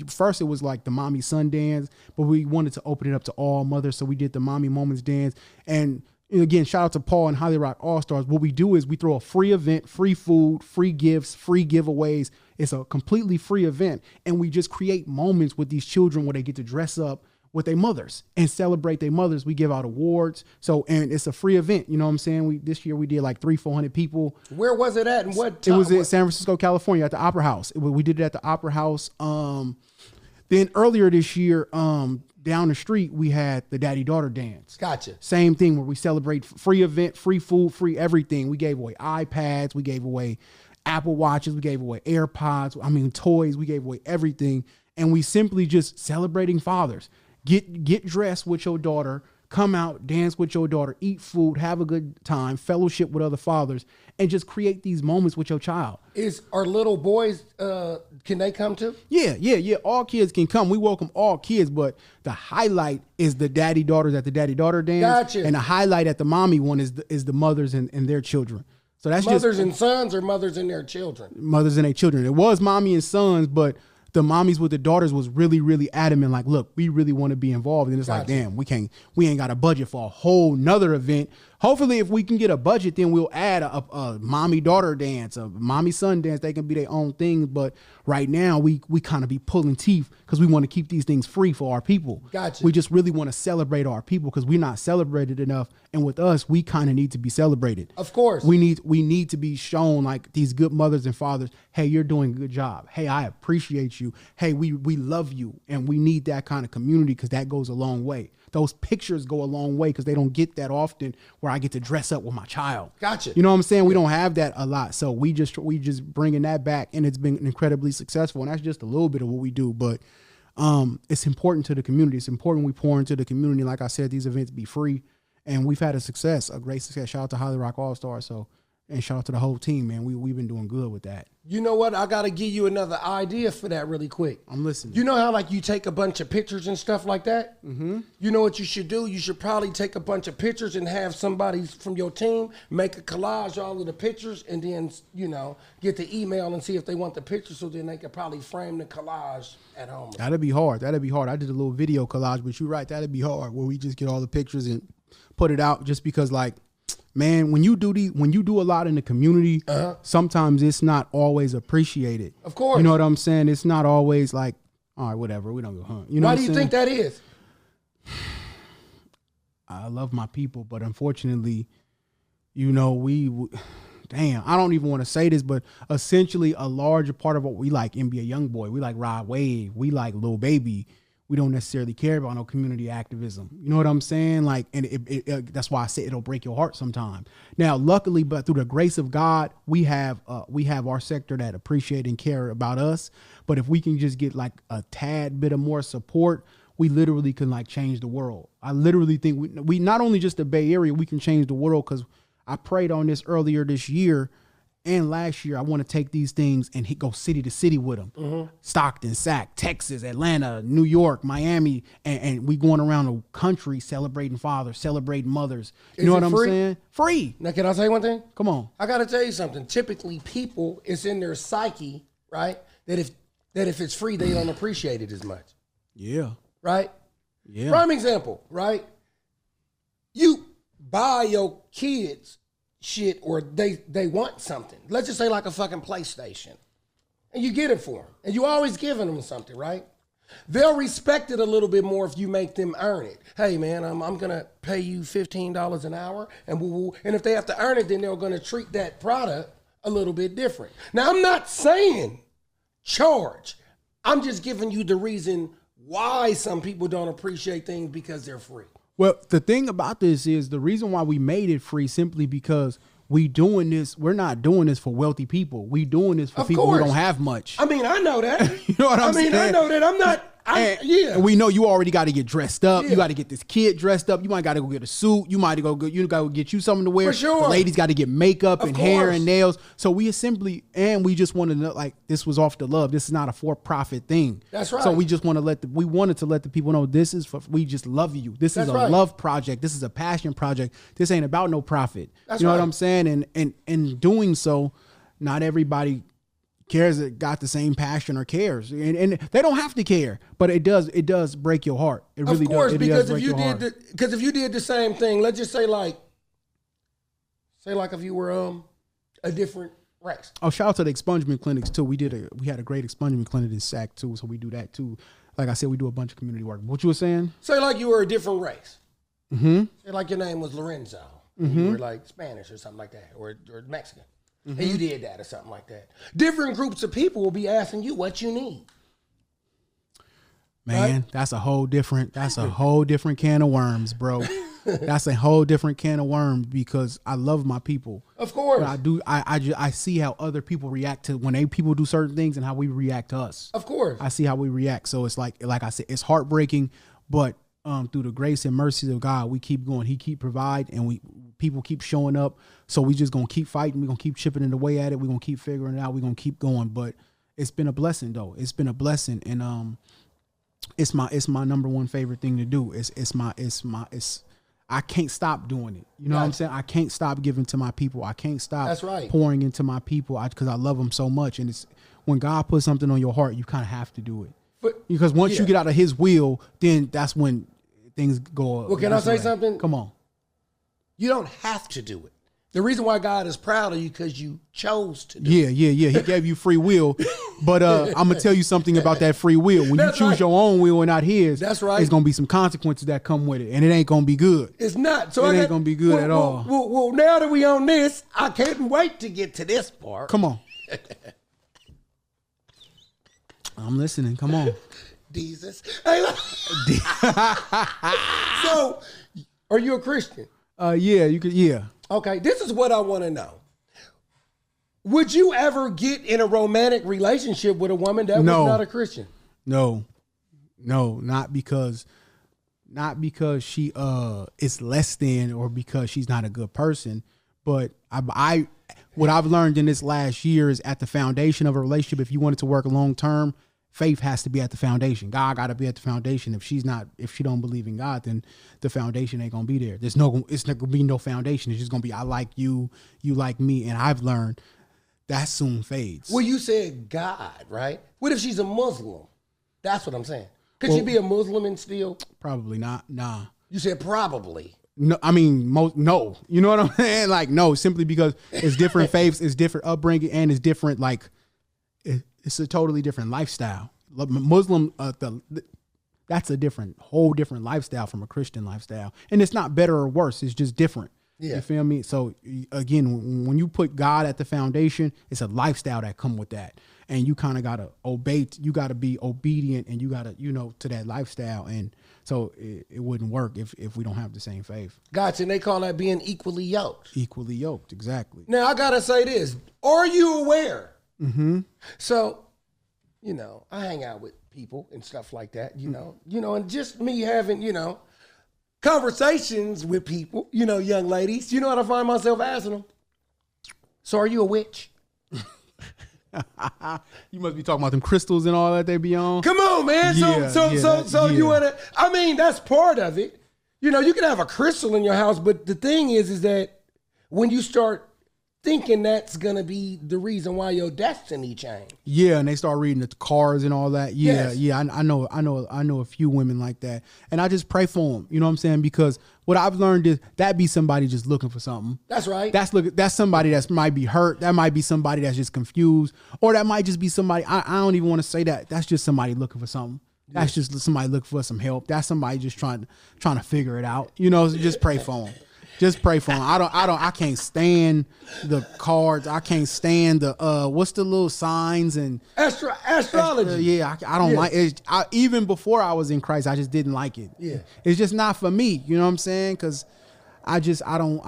First it was like the Mommy Son Dance, but we wanted to open it up to all mothers, so we did the Mommy Moments Dance. And again, shout out to Paul and Holly Rock All Stars. What we do is we throw a free event, free food, free gifts, free giveaways. It's a completely free event, and we just create moments with these children where they get to dress up with their mothers and celebrate their mothers. We give out awards. And it's a free event. You know what I'm saying? This year we did like 300-400 people. Where was it at and what time? It was in San Francisco, California at the Opera House. We did it at the Opera House. Then earlier this year, down the street, we had the Daddy Daughter Dance. Gotcha. Same thing where we celebrate free event, free food, free everything. We gave away iPads. We gave away Apple Watches. We gave away AirPods. Toys. We gave away everything. And we simply just celebrating fathers. Get dressed with your daughter, come out, dance with your daughter, eat food, have a good time, fellowship with other fathers, and just create these moments with your child. Are little boys, can they come too? Yeah. All kids can come. We welcome all kids, but the highlight is the daddy daughters at the Daddy Daughter Dance. Gotcha. And the highlight at the mommy one is the mothers and their children. So that's mothers and sons or mothers and their children? Mothers and their children. It was mommy and sons, but the mommies with the daughters was really, really adamant. Like, look, we really want to be involved. And it's like, damn, we ain't got a budget for a whole nother event, Hopefully, if we can get a budget, then we'll add a mommy-daughter dance, a mommy-son dance. They can be their own thing. But right now, we kind of be pulling teeth because we want to keep these things free for our people. Gotcha. We just really want to celebrate our people because we're not celebrated enough. And with us, we kind of need to be celebrated. Of course. We need to be shown like these good mothers and fathers, hey, you're doing a good job. Hey, I appreciate you. Hey, we love you. And we need that kind of community because that goes a long way. Those pictures go a long way because they don't get that often where I get to dress up with my child. Gotcha. You know what I'm saying? We don't have that a lot. So we just bringing that back, and it's been incredibly successful. And that's just a little bit of what we do. But it's important to the community. It's important we pour into the community. Like I said, these events be free. And we've had a great success. Shout out to Holly Rock All-Star. And shout out to the whole team, man. We've been doing good with that. You know what? I got to give you another idea for that really quick. I'm listening. You know how like you take a bunch of pictures and stuff like that? Mm-hmm. You know what you should do? You should probably take a bunch of pictures and have somebody from your team make a collage of all of the pictures and then, get the email and see if they want the pictures so then they could probably frame the collage at home. That'd be hard. I did a little video collage, but you're right. That'd be hard where we just get all the pictures and put it out just because like, man, when you do a lot in the community, sometimes it's not always appreciated. Of course. You know what I'm saying? It's not always like, all right, whatever, we don't go hunt. You know Why do you think that is? I love my people, but unfortunately, damn, I don't even want to say this, but essentially a larger part of what we like, NBA Youngboy, we like Rod Wave, we like Lil Baby. We don't necessarily care about no community activism. You know what I'm saying? Like, and that's why I say it'll break your heart sometimes. Now, luckily, but through the grace of God, we have our sector that appreciate and care about us. But if we can just get like a tad bit of more support, we literally can like change the world. I literally think we not only just the Bay Area, we can change the world because I prayed on this earlier this year. And last year, I want to take these things and go city to city with them. Mm-hmm. Stockton, Sac, Texas, Atlanta, New York, Miami, and we going around the country celebrating fathers, celebrating mothers. You know what I'm saying? Free. Now, can I say one thing? Come on. I got to tell you something. Typically, people, it's in their psyche, right, that if it's free, they don't appreciate it as much. Yeah. Right? Yeah. Prime example, right? You buy your kids shit or they want something. Let's just say like a fucking PlayStation. And you get it for them. And you always giving them something, right? They'll respect it a little bit more if you make them earn it. Hey, man, I'm going to pay you $15 an hour. And if they have to earn it, then they're going to treat that product a little bit different. Now, I'm not saying charge. I'm just giving you the reason why some people don't appreciate things because they're free. Well, the thing about this is the reason why we made it free simply because we're not doing this for wealthy people. We doing this for people who don't have much. I mean, I know that. You know what I'm saying? I know that. I'm not. And we know you already got to get dressed up. Yeah. You got to get this kid dressed up. You might got to go get a suit. You got to get you something to wear. For sure. The ladies got to get makeup and hair and nails. So we we just wanted to know, like, this was off the love. This is not a for-profit thing. That's right. So we just wanted to let the people know this is we just love you. This is a love project. This is a passion project. This ain't about no profit. That's you know what I'm saying? And in doing so, not everybody cares that got the same passion or cares, and they don't have to care, but it does break your heart. It really does. Of course, because if you did the same thing, let's just say like if you were a different race. Oh, shout out to the expungement clinics too. We had a great expungement clinic in Sac too, so we do that too. Like I said, we do a bunch of community work. What you were saying? Say like you were a different race. Mm-hmm. Say like your name was Lorenzo. Mm-hmm. You were like Spanish or something like that, or Mexican. Mm-hmm. And you did that or something like that. Different groups of people will be asking you what you need. Man, right? That's a whole different can of worms, bro. That's a whole different can of worms because I love my people. Of course. But I see how other people react to when people do certain things and how we react to us. Of course. I see how we react. So it's like I said, it's heartbreaking, but through the grace and mercy of God, we keep going. He keep providing, and people keep showing up. So we just gonna keep fighting. We're gonna keep chipping away at it. We're gonna keep figuring it out. We're gonna keep going. But it's been a blessing, though. It's been a blessing, and it's my number one favorite thing to do. I can't stop doing it. You know what I'm saying? I can't stop giving to my people. I can't stop pouring into my people because I love them so much. And it's when God puts something on your heart, you kind of have to do it. Because once you get out of His will, then that's when things go. Well, can I say something? Come on. You don't have to do it. The reason why God is proud of you because you chose to do it. Yeah. He gave you free will. But I'm going to tell you something about that free will. When you choose your own will and not his, that's right. There's going to be some consequences that come with it. And it ain't going to be good. It's not. So it ain't going to be good at all. Well, now that we on this, I can't wait to get to this part. Come on. I'm listening. Come on. Jesus. Hey, so, are you a Christian? Yeah, you could. Yeah. Okay, this is what I want to know. Would you ever get in a romantic relationship with a woman that was not a Christian? No, not because she is less than or because she's not a good person. But I what I've learned in this last year is at the foundation of a relationship, if you want it to work long term, faith has to be at the foundation. God got to be at the foundation. If she don't believe in God, then the foundation ain't gonna be there. It's not gonna be no foundation. It's just gonna be I like you, you like me, and I've learned that soon fades. Well, you said God, right? What if she's a Muslim? That's what I'm saying. Could she be a Muslim and still? Probably not. Nah. You said probably. No, I mean no. You know what I'm saying? Like no, simply because it's different faiths, it's different upbringing, and it's different it's a totally different lifestyle. Muslim, that's a whole different lifestyle from a Christian lifestyle. And it's not better or worse. It's just different. Yeah. You feel me? So again, when you put God at the foundation, it's a lifestyle that come with that. And you kind of got to obey. You got to be obedient and you got to, to that lifestyle. And so it wouldn't work if we don't have the same faith. Gotcha. And they call that being equally yoked. Equally yoked. Exactly. Now I got to say this. Are you aware? Mm-hmm. So, I hang out with people and stuff like that, and just me having, conversations with people, young ladies, you know what I find myself asking them? So are you a witch? You must be talking about them crystals and all that they be on. Come on, man. So you want to, that's part of it. You can have a crystal in your house, but the thing is that when you start thinking that's gonna be the reason why your destiny changed. Yeah, and they start reading the cards and all that. Yeah, yes. Yeah, I know a few women like that, and I just pray for them. You know what I'm saying? Because what I've learned is that be somebody just looking for something. That's right. That's somebody that might be hurt. That might be somebody that's just confused, or that might just be somebody. I don't even want to say that. That's just somebody looking for something. Yeah. That's just somebody looking for some help. That's somebody just trying to figure it out. Just pray for them. Just pray for them. I can't stand the cards. I can't stand the what's the little signs and astrology. I don't like it. Even before I was in Christ, I just didn't like it. Yeah, it's just not for me. You know what I'm saying? Because I don't.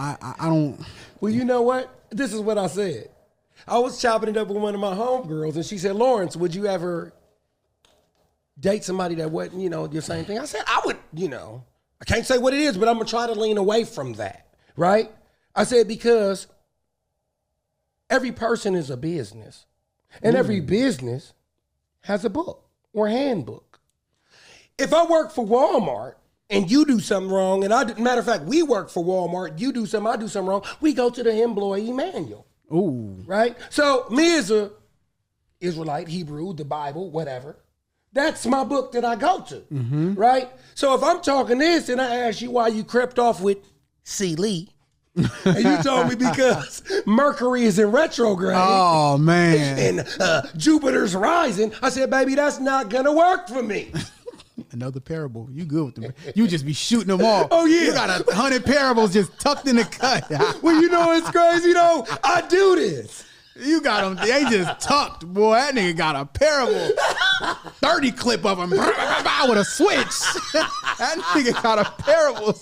Well, you know what? This is what I said. I was chopping it up with one of my homegirls, and she said, "Lawrence, would you ever date somebody that wasn't, your same thing?" I said, "I would, I can't say what it is, but I'm going to try to lean away from that, right?" I said, because every person is a business, and every business has a book or handbook. If I work for Walmart and you do something wrong, and matter of fact, we work for Walmart, you do something, I do something wrong, we go to the employee manual. Ooh. Right? So me as a Israelite, Hebrew, the Bible, whatever, that's my book that I go to, right? So if I'm talking this and I ask you why you crept off with C. Lee, and you told me because Mercury is in retrograde. Oh, man. And Jupiter's rising, I said, baby, that's not going to work for me. Another parable. You good with them. You just be shooting them off. Oh, yeah. You got 100 parables just tucked in the cut. Well, it's crazy, though. I do this. You got them. They just tucked. Boy, that nigga got a parable. 30 clip of them with a switch. That nigga got a parable.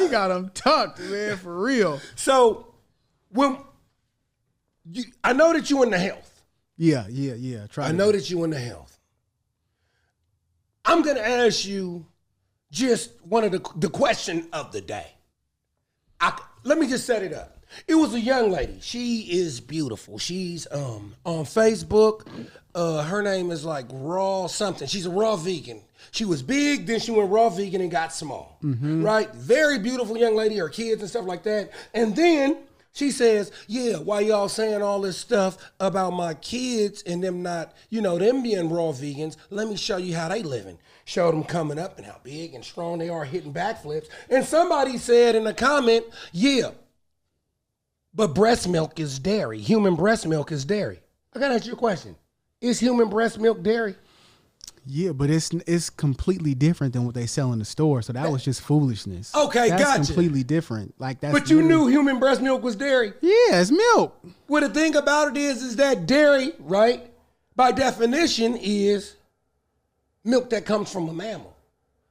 He got them tucked, man, for real. So, I know that you in the health. Yeah. I know that you in the health. I'm going to ask you just one of the question of the day. Let me just set it up. It was a young lady. She is beautiful. She's on Facebook. Her name is like Raw something. She's a raw vegan. She was big, then she went raw vegan and got small. Right? Very beautiful young lady, her kids and stuff like that. And then She says, yeah, why y'all saying all this stuff about my kids and them not, them being raw vegans? Let me show you how they living. Showed them coming up and how big and strong they are hitting backflips. And somebody said in a comment, yeah, but breast milk is dairy. Human breast milk is dairy. I gotta ask you a question. Is human breast milk dairy? Yeah, but it's completely different than what they sell in the store. So that was just foolishness. Okay, that's gotcha. Completely different. Like that's. But you knew human breast milk was dairy. Yeah, it's milk. Well, the thing about it is that dairy, right, by definition, is milk that comes from a mammal.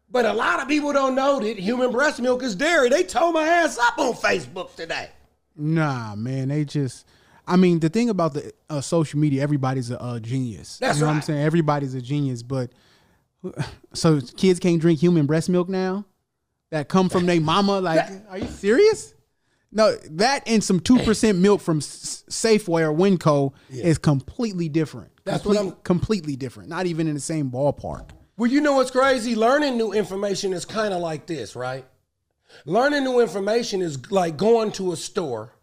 But a lot of people don't know that human breast milk is dairy. They told my ass up on Facebook today. Nah, man, they just. I mean, the thing about the social media, everybody's a genius. That's you know right. what I'm saying? Everybody's a genius, but so kids can't drink human breast milk now that come from their mama? Like, are you serious? No, that and some 2% milk from Safeway or Winco is completely different. That's completely different. Not even in the same ballpark. Well, you know what's crazy? Learning new information is kind of like this, right? Learning new information is like going to a store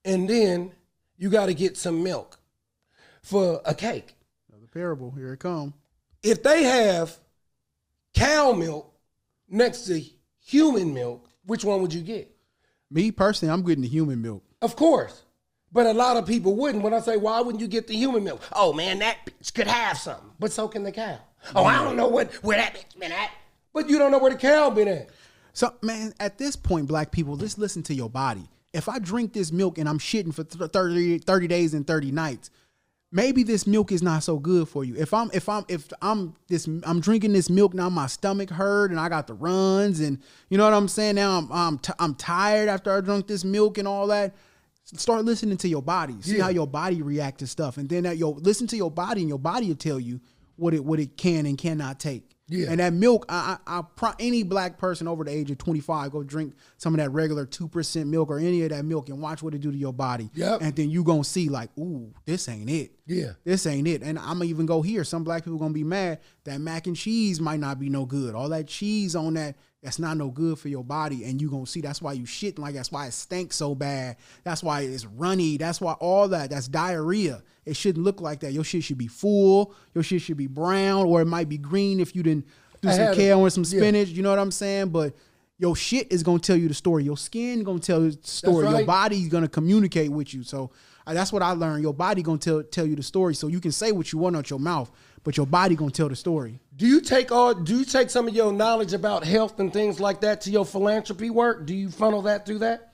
and then you got to get some milk for a cake. Another parable. Here it comes. If they have cow milk next to human milk, which one would you get? Me personally, I'm getting the human milk. Of course. But a lot of people wouldn't. When I say, why wouldn't you get the human milk? Oh, man, that bitch could have something. But so can the cow. Oh, I don't know where that bitch been at. But you don't know where the cow been at. So, man, at this point, black people, just listen to your body. If I drink this milk and I'm shitting for 30 days and 30 nights, maybe this milk is not so good for you. If I'm drinking this milk now, my stomach hurt and I got the runs and you know what I'm saying. Now I'm tired after I drank this milk and all that. Start listening to your body. See how your body react to stuff, and then listen to your body, and your body will tell you what it can and cannot take. Yeah. And that milk, any black person over the age of 25, go drink some of that regular 2% milk or any of that milk and watch what it do to your body. Yep. And then you going to see like, ooh, this ain't it. Yeah. This ain't it. And I'm going to even go here. Some black people going to be mad that mac and cheese might not be no good. All that cheese on that's not no good for your body. And you going to see that's why you shitting like that's why it stinks so bad. That's why it's runny. That's why all that's diarrhea. It shouldn't look like that. Your shit should be full. Your shit should be brown, or it might be green if you didn't do some kale or some spinach. You know what I'm saying? But your shit is going to tell you the story. Your skin going to tell you the story. Right. Your body's going to communicate with you. So that's what I learned. Your body going to tell you the story. So you can say what you want out your mouth, but your body going to tell the story. Do you take some of your knowledge about health and things like that to your philanthropy work? Do you funnel that through that?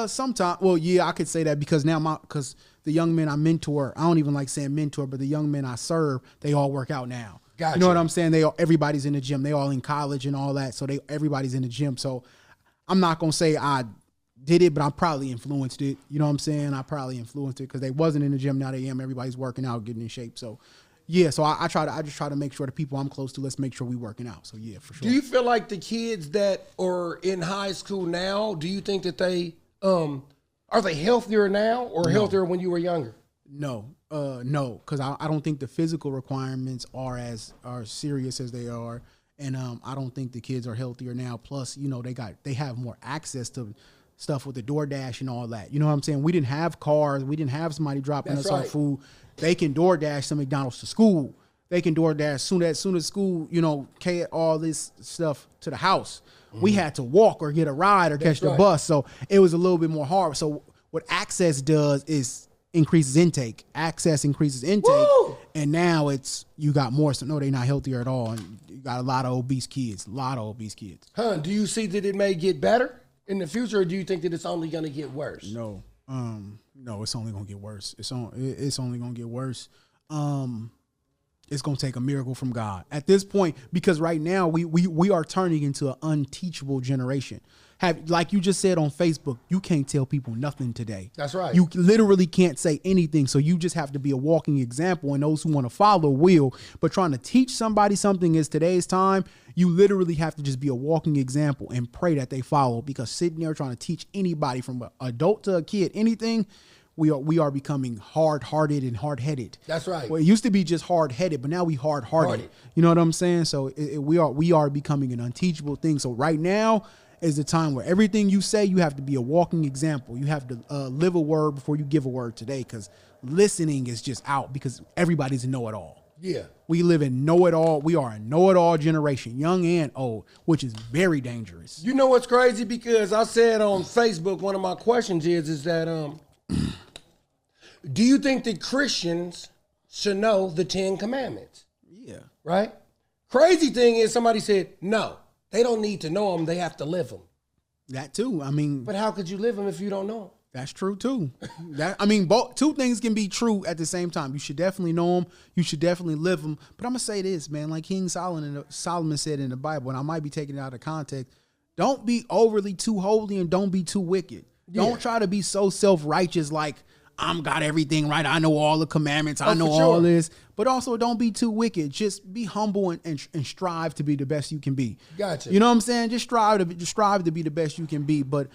Sometimes. Well, yeah, I could say that because now because the young men I mentor, I don't even like saying mentor, but the young men I serve, they all work out now. Gotcha. You know what I'm saying? Everybody's in the gym. They all in college and all that. So everybody's in the gym. So I'm not going to say I did it, but I probably influenced it. You know what I'm saying? I probably influenced it because they wasn't in the gym. Now they am. Everybody's working out, getting in shape. So yeah, so I just try to make sure the people I'm close to, let's make sure we working out. So yeah, for sure. Do you feel like the kids that are in high school now, do you think that they are they healthier now or healthier when you were younger? No, because I don't think the physical requirements are serious as they are, and I don't think the kids are healthier now. Plus, they have more access to stuff with the DoorDash and all that. You know what I'm saying? We didn't have cars. We didn't have somebody dropping us our food. They can DoorDash some McDonald's to school. They can DoorDash soon as school, all this stuff to the house. Mm-hmm. We had to walk or get a ride or catch the bus. So it was a little bit more hard. So what access does is increases intake. Access increases intake. Woo! And now you got more. So no, they're not healthier at all. And you got a lot of obese kids. Huh? Do you see that it may get better in the future, or do you think that it's only going to get worse? No, it's only going to get worse. It's only going to get worse. It's going to take a miracle from God at this point, because right now we are turning into an unteachable generation. Like you just said on Facebook, you can't tell people nothing today. That's right. You literally can't say anything. So you just have to be a walking example, and those who want to follow will. But trying to teach somebody something is today's time. You literally have to just be a walking example and pray that they follow, because sitting there trying to teach anybody from an adult to a kid anything, we are becoming hard-hearted and hard-headed. That's right. Well, it used to be just hard-headed, but now we hard-hearted. You know what I'm saying? So we are becoming an unteachable thing. So right now, is the time where everything you say, you have to be a walking example. You have to live a word before you give a word today, because listening is just out because everybody's a know-it-all. Yeah. We live in know-it-all. We are a know-it-all generation, young and old, which is very dangerous. You know what's crazy? Because I said on Facebook, one of my questions is that do you think that Christians should know the 10 Commandments? Yeah. Right? Crazy thing is somebody said, no, they don't need to know them. They have to live them. That too. I mean, but how could you live them if you don't know them? That's true too. Both two things can be true at the same time. You should definitely know them. You should definitely live them. But I'm gonna say this, man. Like King Solomon said in the Bible, and I might be taking it out of context. Don't be overly too holy and don't be too wicked. Yeah. Don't try to be so self-righteous, like I'm got everything right. I know all the commandments. I know all this. But also don't be too wicked. Just be humble and strive to be the best you can be. Gotcha. You know what I'm saying? Just strive to be the best you can be. But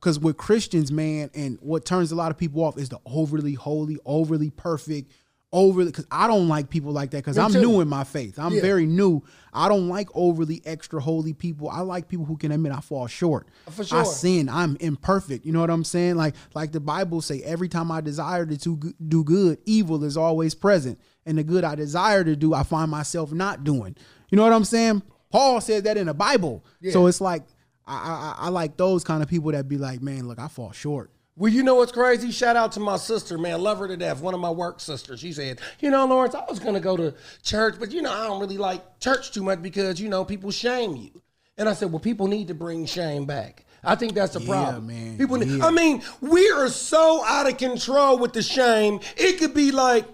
because with Christians, man, and what turns a lot of people off is the overly holy, overly perfect, because I don't like people like that, because I'm new in my faith. I'm very new. I don't like overly extra holy people. I like people who can admit I fall short. For sure. I sin. I'm imperfect. You know what I'm saying? Like the Bible say, every time I desire to do good, evil is always present. And the good I desire to do, I find myself not doing. You know what I'm saying? Paul said that in the Bible. Yeah. So it's like, I like those kind of people that be like, man, look, I fall short. Well, you know what's crazy? Shout out to my sister, man. Love her to death. One of my work sisters. She said, Lawrence, I was going to go to church, but, I don't really like church too much because, people shame you. And I said, well, people need to bring shame back. I think that's the problem. Man. People need, I mean, we are so out of control with the shame. It could be like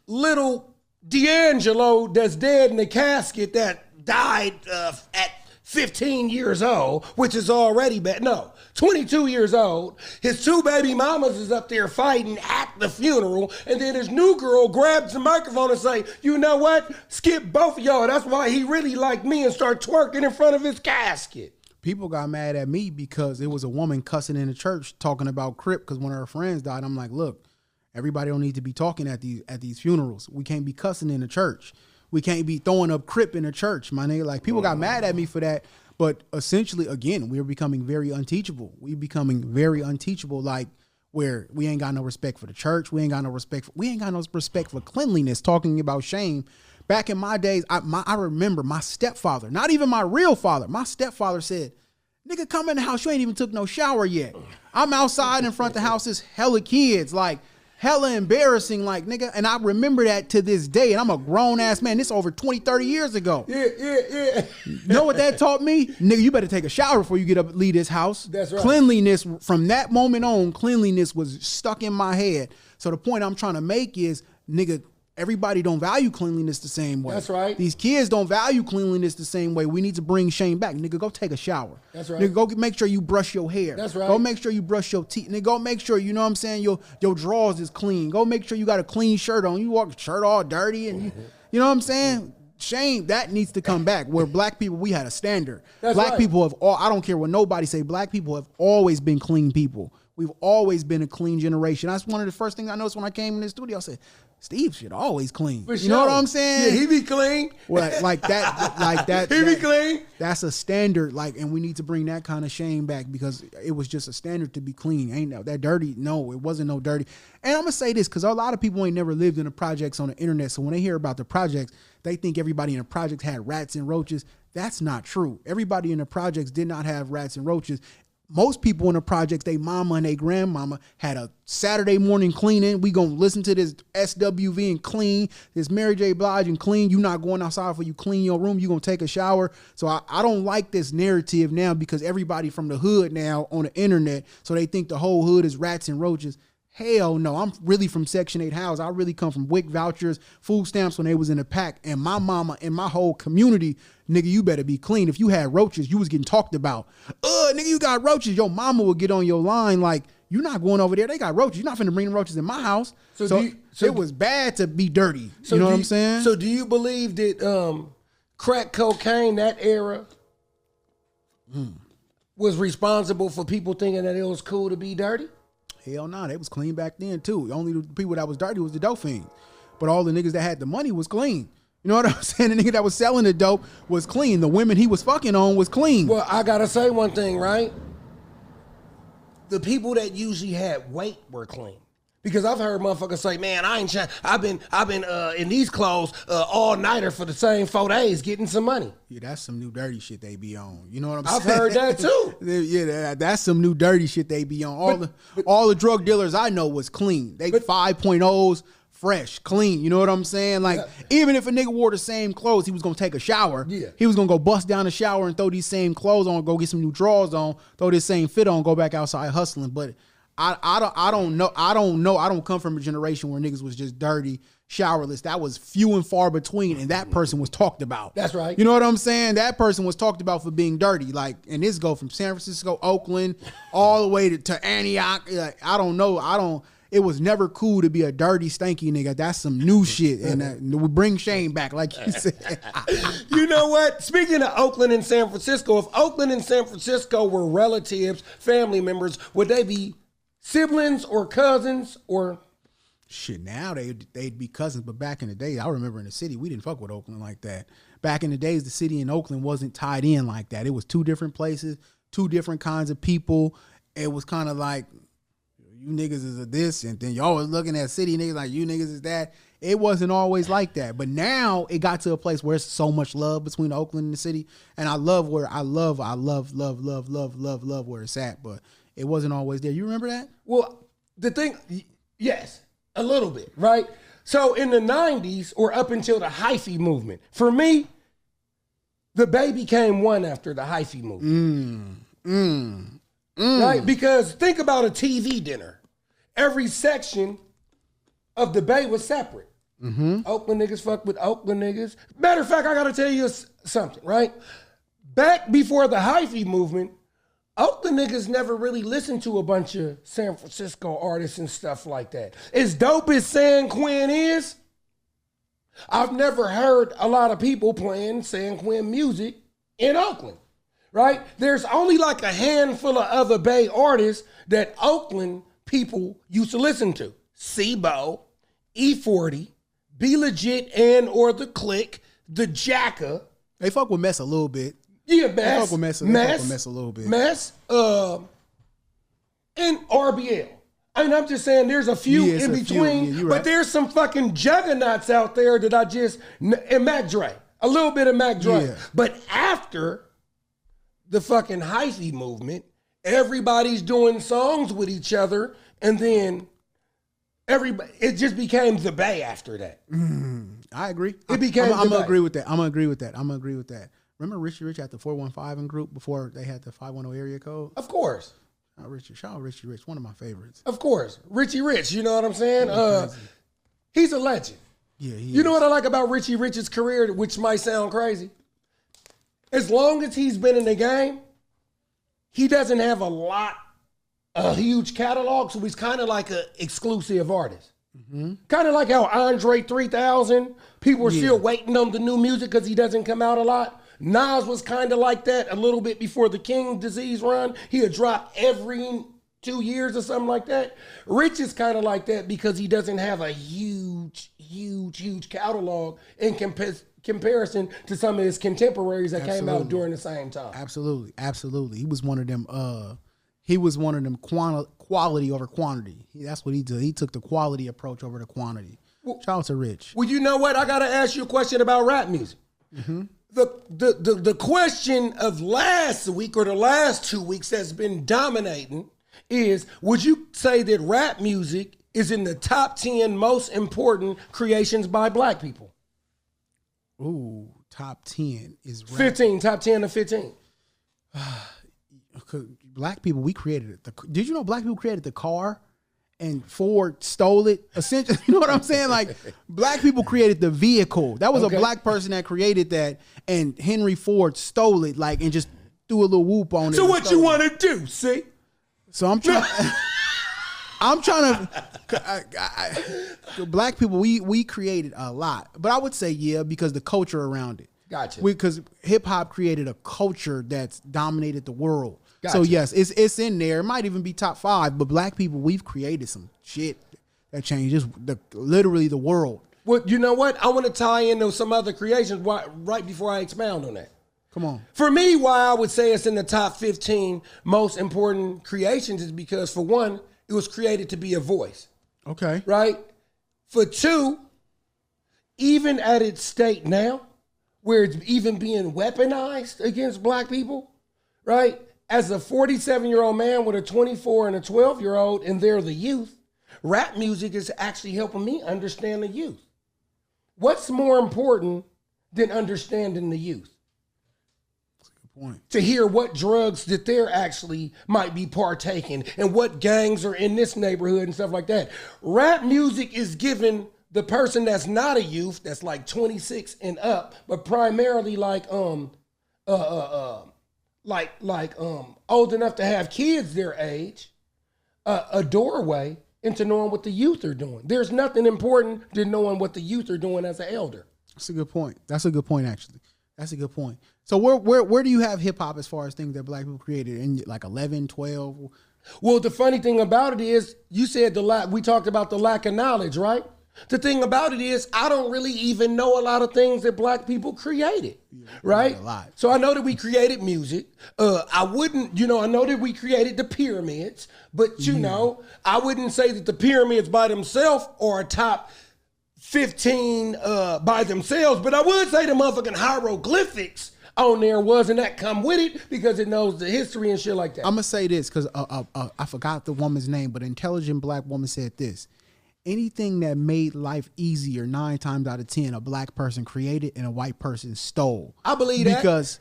little D'Angelo that's dead in the casket that died at 15 years old, which is already bad. No, 22 years old. His two baby mamas is up there fighting at the funeral, and then his new girl grabs the microphone and say, you know what? Skip both of y'all. That's why he really liked me, and start twerking in front of his casket. People got mad at me because it was a woman cussing in the church talking about Crip because one of her friends died. I'm like, look, everybody don't need to be talking at these funerals. We can't be cussing in the church. We can't be throwing up Crip in the church, my nigga. Like, people got mad at me for that. But essentially, again, we're becoming very unteachable. We're becoming very unteachable, like where we ain't got no respect for the church. We ain't got no respect for cleanliness, talking about shame. Back in my days, I remember my stepfather, not even my real father, my stepfather said, nigga, come in the house, you ain't even took no shower yet. I'm outside in front of the house, there's hella kids, like, hella embarrassing, like, nigga. And I remember that to this day. And I'm a grown-ass man. This over 20, 30 years ago. Yeah. You know what that taught me? Nigga, you better take a shower before you get up and leave this house. That's right. Cleanliness, from that moment on, cleanliness was stuck in my head. So the point I'm trying to make is, nigga, everybody don't value cleanliness the same way. That's right. These kids don't value cleanliness the same way. We need to bring shame back. Nigga, go take a shower. That's right. Nigga, go make sure you brush your hair. That's right. Go make sure you brush your teeth. Nigga, go make sure, you know what I'm saying, your drawers is clean. Go make sure you got a clean shirt on. You walk shirt all dirty and you know what I'm saying? Shame, that needs to come back. Where black people, we had a standard. That's black right. people I don't care what nobody say, black people have always been clean people. We've always been a clean generation. That's one of the first things I noticed when I came in the studio. I said, Steve should always clean. For you sure. know what I'm saying? Yeah, he be clean. Well, like that. He be clean. That's a standard, and we need to bring that kind of shame back, because it was just a standard to be clean. Ain't that dirty? No, it wasn't no dirty. And I'm gonna say this, because a lot of people ain't never lived in the projects on the internet. So when they hear about the projects, they think everybody in the projects had rats and roaches. That's not true. Everybody in the projects did not have rats and roaches. Most people in the projects, they mama and they grandmama had a Saturday morning cleaning. We gonna listen to this SWV and clean, this Mary J. Blige and clean. You not going outside for you clean your room. You gonna take a shower. So I don't like this narrative now, because everybody from the hood now on the internet, so they think the whole hood is rats and roaches. Hell no, I'm really from Section 8 house. I really come from WIC vouchers, food stamps when they was in the pack. And my mama and my whole community, nigga, you better be clean. If you had roaches, you was getting talked about. Nigga, you got roaches. Your mama would get on your line like, you're not going over there. They got roaches. You're not finna bring the roaches in my house. So it was bad to be dirty. You know what I'm saying? So do you believe that crack cocaine, that era, was responsible for people thinking that it was cool to be dirty? Hell nah, they was clean back then too. Only the people that was dirty was the dope fiends. But all the niggas that had the money was clean. You You know what I'm saying? The nigga that was selling the dope was clean. The women he was fucking on was clean. Well, I gotta say one thing, right? The people that usually had weight were clean. Because I've heard motherfuckers say, man, I ain't trying. I've been in these clothes all nighter for the same 4 days getting some money. Yeah, that's some new dirty shit they be on. You know what I'm I've saying? heard that too. Yeah, that's some new dirty shit they be on. All the drug dealers I know was clean. They 5.0s, fresh, clean. You know what I'm saying? Like, even if a nigga wore the same clothes, he was gonna take a shower. Yeah. He was gonna go bust down the shower and throw these same clothes on, go get some new drawers on, throw this same fit on, go back outside hustling. But I don't know. I don't come from a generation where niggas was just dirty, showerless. That was few and far between, and that person was talked about. That's right. You know what I'm saying? That person was talked about for being dirty. Like, and this go from San Francisco, Oakland, all the way to Antioch. Like, I don't know. It was never cool to be a dirty, stanky nigga. That's some new shit, and we bring shame back, like you said. You know what? Speaking of Oakland and San Francisco, if Oakland and San Francisco were relatives, family members, would they be siblings or cousins or? Shit, now they'd be cousins, but back in the day, I remember in the city, we didn't fuck with Oakland like that. Back in the days, the city in Oakland wasn't tied in like that. It was two different places, two different kinds of people. It was kind of like, you niggas is a this, and then y'all was looking at city niggas like you niggas is that. It wasn't always like that. But now it got to a place where there's so much love between Oakland and the city. And I love where where it's at, but it wasn't always there. You remember that? Well, the thing, yes, a little bit, right? So in the 90s or up until the hyphy movement, for me, the Bay became one after the hyphy movement. Right? Because think about a TV dinner. Every section of the Bay was separate. Oakland niggas fuck with Oakland niggas. Matter of fact, I gotta tell you something, right? Back before the hyphy movement, Oakland niggas never really listened to a bunch of San Francisco artists and stuff like that. As dope as San Quinn is, I've never heard a lot of people playing San Quinn music in Oakland, right? There's only like a handful of other Bay artists that Oakland people used to listen to. C-Bo, E40, Be Legit and or The Click, The Jacka. They fuck with Mess a little bit. Yeah, Mess. They fuck with Mess a little bit. Mess, and RBL. I mean, I'm just saying there's a few in between, but right. There's some fucking juggernauts out there that and Mac Dre. A little bit of Mac Dre. Yeah. But after the fucking hyphy movement, everybody's doing songs with each other, and then it just became the Bay after that. I agree. It became I'm gonna agree with that. I'm gonna agree with that. Remember Richie Rich at the 415 in group before they had the 510 area code? Of course. Shout out Richie Rich, one of my favorites. Of course. Richie Rich, you know what I'm saying? He's a legend. Yeah, you know what I like about Richie Rich's career, which might sound crazy? As long as he's been in the game, he doesn't have a huge catalog, so he's kind of like an exclusive artist. Kind of like how Andre 3000, people are still waiting on the new music because he doesn't come out a lot. Nas was kind of like that a little bit before the King disease run. He would drop every 2 years or something like that. Rich is kind of like that because he doesn't have a huge catalog in comparison to some of his contemporaries that came out during the same time. Absolutely. He was one of them. Quality over quantity. That's what he did. He took the quality approach over the quantity. Shout out to Rich. Well, you know what? I got to ask you a question about rap music. The question of last week or the last 2 weeks that's been dominating is, would you say that rap music is in the top 10 most important creations by black people? Ooh, top 10 is rap. 15, top 10 to 15. Black people, we created it. Did you know black people created the car and Ford stole it? Essentially, you know what I'm saying? Like, black people created the vehicle. That was a black person that created that, and Henry Ford stole it, like, and just threw a little whoop on it. So what you want to do, see? So I'm trying black people, we created a lot. But I would say, because the culture around it. Gotcha. Because hip hop created a culture that's dominated the world. Gotcha. So yes, it's in there. It might even be top 5. But black people, we've created some shit that changes literally the world. Well, you know what? I want to tie into some other creations right before I expound on that. Come on. For me, why I would say it's in the top 15 most important creations is because, for one, it was created to be a voice. Okay. Right? For two, even at its state now, where it's even being weaponized against black people, right? As a 47-year-old man with a 24 and a 12-year-old, and they're the youth, rap music is actually helping me understand the youth. What's more important than understanding the youth? That's a good point. To hear what drugs that they're actually might be partaking and what gangs are in this neighborhood and stuff like that. Rap music is giving the person that's not a youth, that's like 26 and up, but primarily like old enough to have kids their age, a doorway into knowing what the youth are doing. There's nothing important than knowing what the youth are doing as an elder. That's a good point. That's a good point, actually. That's a good point. So where do you have hip hop as far as things that black people created in like 11, 12? Well, the funny thing about it is, you said we talked about the lack of knowledge, right? The thing about it is, I don't really even know a lot of things that black people created, right? A lot. So I know that we created music. I know that we created the pyramids, but I wouldn't say that the pyramids by themselves are a top 15 by themselves, but I would say the motherfucking hieroglyphics on there and that come with it because it knows the history and shit like that. I'm going to say this because I forgot the woman's name, but an intelligent black woman said this. Anything that made life easier 9 times out of 10, a black person created and a white person stole. I believe that. Because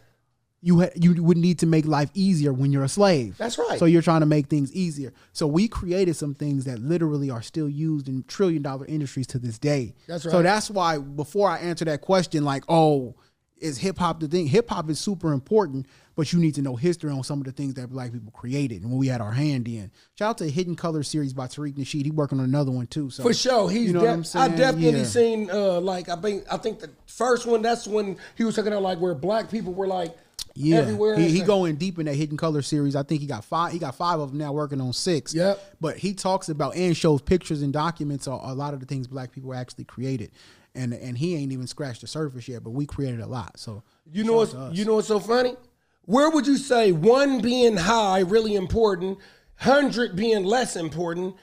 you would need to make life easier when you're a slave. That's right. So you're trying to make things easier. So we created some things that literally are still used in trillion-dollar industries to this day. That's right. So that's why before I answer that question, like, oh, is hip-hop the thing? Hip-hop is super important, but you need to know history on some of the things that black people created and when we had our hand in. Shout out to Hidden Color series by Tariq Nasheed. He's working on another one too. So for sure, you know what I'm saying? I definitely seen I think the first one. That's when he was talking about like where black people were like everywhere. He going deep in that Hidden Color series. I think he got 5. He got 5 of them now, working on 6. Yep. But he talks about and shows pictures and documents of a lot of the things black people actually created. And he ain't even scratched the surface yet, but we created a lot. So you know what's so funny? Where would you say 1 being high, really important, 100 being less important?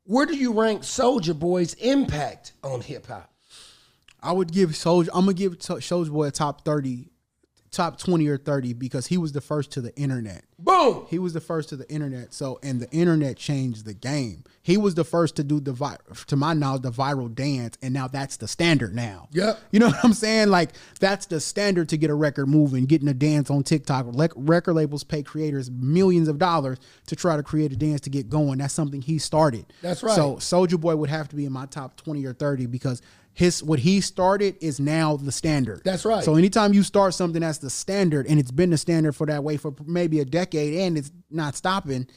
Where do you rank Soulja Boy's impact on hip hop? I would give Soulja. I'm gonna give Soulja Boy a top 30, top 20 or 30 because he was the first to the internet. Boom! He was the first to the internet. So, and the internet changed the game. He was the first to do to my knowledge, the viral dance, and now that's the standard now. Yep. You know what I'm saying? Like, that's the standard to get a record moving, getting a dance on TikTok. Record labels pay creators millions of dollars to try to create a dance to get going. That's something he started. That's right. So, Soulja Boy would have to be in my top 20 or 30 because what he started is now the standard. That's right. So anytime you start something that's the standard, and it's been the standard for that way for maybe a decade, and it's not stopping,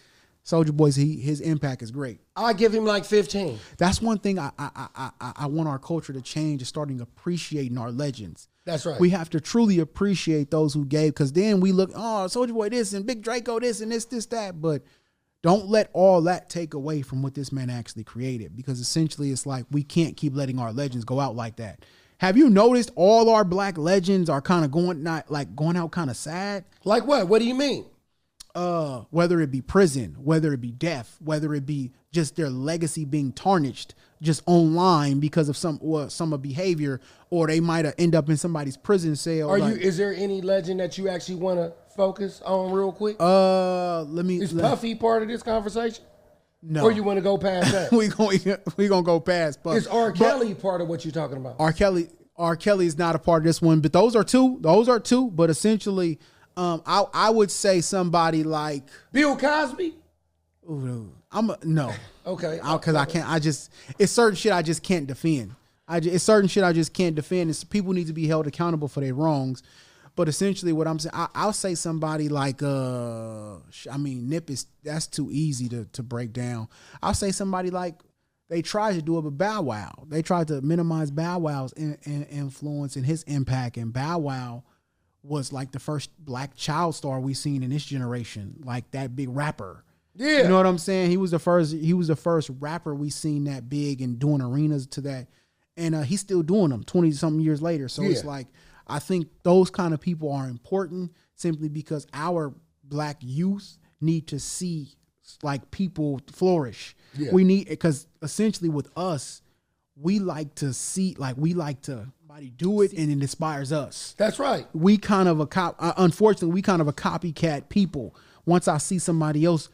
Soulja Boy's his impact is great. I give him like 15. That's one thing I want our culture to change, is starting appreciating our legends. That's right. We have to truly appreciate those who gave, because then we look, oh, Soulja Boy this and Big Draco this and this that, but don't let all that take away from what this man actually created, because essentially it's like we can't keep letting our legends go out like that. Have you noticed all our black legends are kind of going out kind of sad? Like what? What do you mean? Whether it be prison, whether it be death, whether it be just their legacy being tarnished just online because of some behavior, or they might have end up in somebody's prison cell. Is there any legend that you actually want to focus on real quick? Is Puffy part of this conversation? No. Or you want to go past that? we gonna go past. But is R. Kelly part of what you're talking about? R. Kelly is not a part of this one, but those are two. But essentially, I would say somebody like Bill Cosby. Ooh, no. Okay. Because I can't. It's certain shit I just can't defend. It's certain shit I just can't defend. It's, people need to be held accountable for their wrongs. But essentially, what I'm saying, I'll say somebody like, Nip that's too easy to break down. I'll say somebody like, they tried to do it with Bow Wow. They tried to minimize Bow Wow's influence and his impact. And Bow Wow was like the first black child star we seen in this generation, like that big rapper. Yeah. You know what I'm saying? He was the first rapper we seen that big and doing arenas to that. and he's still doing them 20 something years later. So it's like, I think those kind of people are important simply because our black youth need to see like people flourish. Yeah. We need, because essentially with us, we like to see, like we like to do it and it inspires us. That's right. We kind of unfortunately, we kind of a copycat people. Once I see somebody else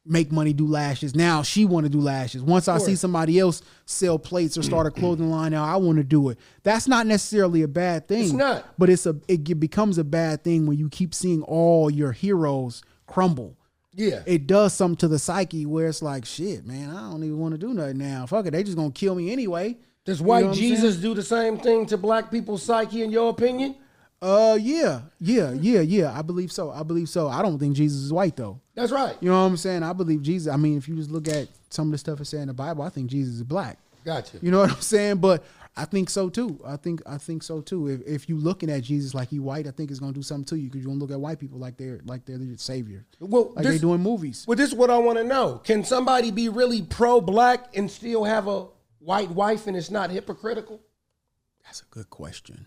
make money, do lashes, now she want to do lashes. Once I see somebody else sell plates or start a clothing line, now I want to do it. That's not necessarily a bad thing. It's not. But it becomes a bad thing when you keep seeing all your heroes crumble. Yeah. It does something to the psyche where it's like, shit, man, I don't even want to do nothing now. Fuck it, they just gonna kill me anyway. Does white Jesus do the same thing to black people's psyche, in your opinion? Yeah. I believe so. I don't think Jesus is white though. That's right. You know what I'm saying? I believe Jesus. I mean, if you just look at some of the stuff it said in the Bible, I think Jesus is black. Gotcha. You know what I'm saying? But I think so too. I think so too. If you looking at Jesus like he white, I think it's gonna do something to you because you're gonna look at white people like they're the savior. Well, like they're doing movies. Well, this is what I want to know. Can somebody be really pro-black and still have a white wife and it's not hypocritical? That's a good question.